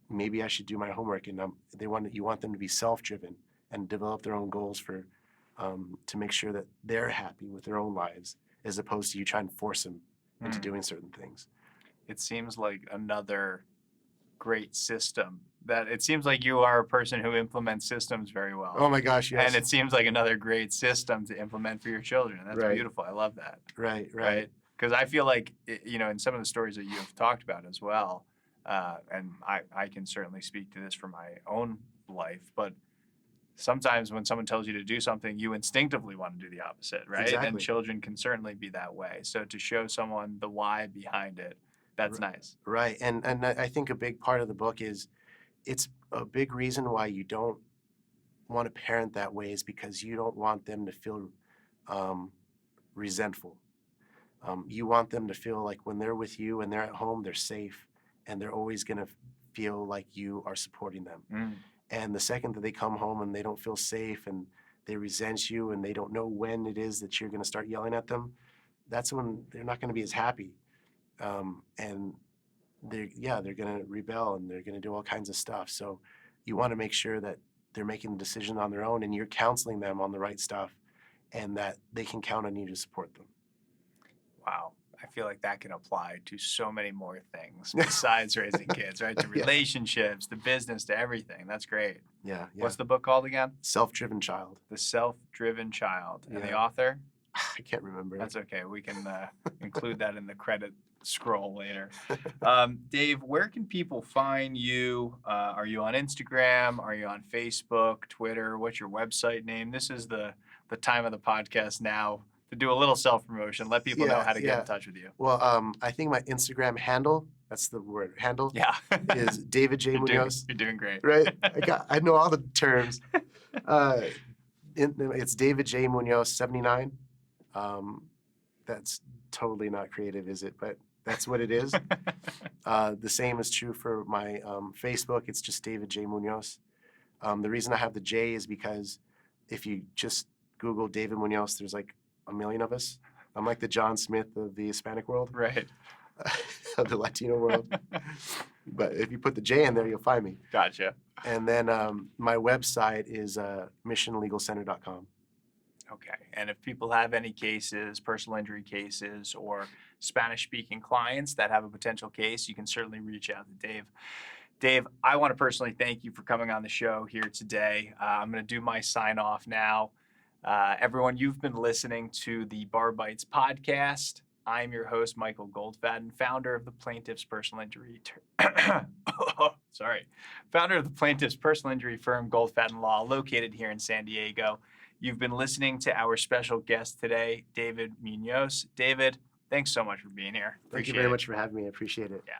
maybe I should do my homework. And you want them to be self-driven and develop their own goals to make sure that they're happy with their own lives, as opposed to you trying to force them into doing certain things. It seems like another great system. That it seems like you are a person who implements systems very well. Oh my gosh, yes. And it seems like another great system to implement for your children. That's beautiful. I love that. Right. Because I feel like, in some of the stories that you have talked about as well, and I can certainly speak to this from my own life, but sometimes when someone tells you to do something, you instinctively want to do the opposite, right? Exactly. And children can certainly be that way. So to show someone the why behind it, that's nice. Right. And I think a big part of the book is it's a big reason why you don't want to parent that way is because you don't want them to feel resentful. You want them to feel like when they're with you and they're at home, they're safe, and they're always going to feel like you are supporting them. And the second that they come home and they don't feel safe and they resent you and they don't know when it is that you're going to start yelling at them, that's when they're not going to be as happy. And they're going to rebel and they're going to do all kinds of stuff. So you want to make sure that they're making the decision on their own and you're counseling them on the right stuff and that they can count on you to support them. Wow. I feel like that can apply to so many more things besides raising kids, right? To relationships, to business, to everything. That's great. Yeah. What's the book called again? Self-Driven Child. The Self-Driven Child. And the Yeah. author? I can't remember. That's okay. We can include that in the credit scroll later. Dave, where can people find you? Are you on Instagram? Are you on Facebook, Twitter? What's your website name? This is the time of the podcast now to do a little self-promotion. Let people know how to get in touch with you. Well, I think my Instagram handle, that's the word, handle, Yeah. is David J. Munoz. You're doing great. Right? I know all the terms. It's David J. Munoz 79. That's totally not creative, is it? But that's what it is. The same is true for my Facebook. It's just David J. Munoz. The reason I have the J is because if you just Google David Munoz, there's like a million of us. I'm like the John Smith of the Hispanic world, Right. of the Latino world. But if you put the J in there, you'll find me. Gotcha. And then my website is missionlegalcenter.com. Okay. And if people have any cases, personal injury cases, or Spanish-speaking clients that have a potential case, you can certainly reach out to Dave. Dave, I want to personally thank you for coming on the show here today. I'm going to do my sign-off now. Everyone, you've been listening to the Bar Bites podcast. I'm your host, Michael Goldfaden, founder of the Plaintiff's Personal Injury founder of the Plaintiff's Personal Injury firm, Goldfaden Law, located here in San Diego. You've been listening to our special guest today, David Munoz. David, thanks so much for being here. Thank you very much for having me. I appreciate it. Yeah.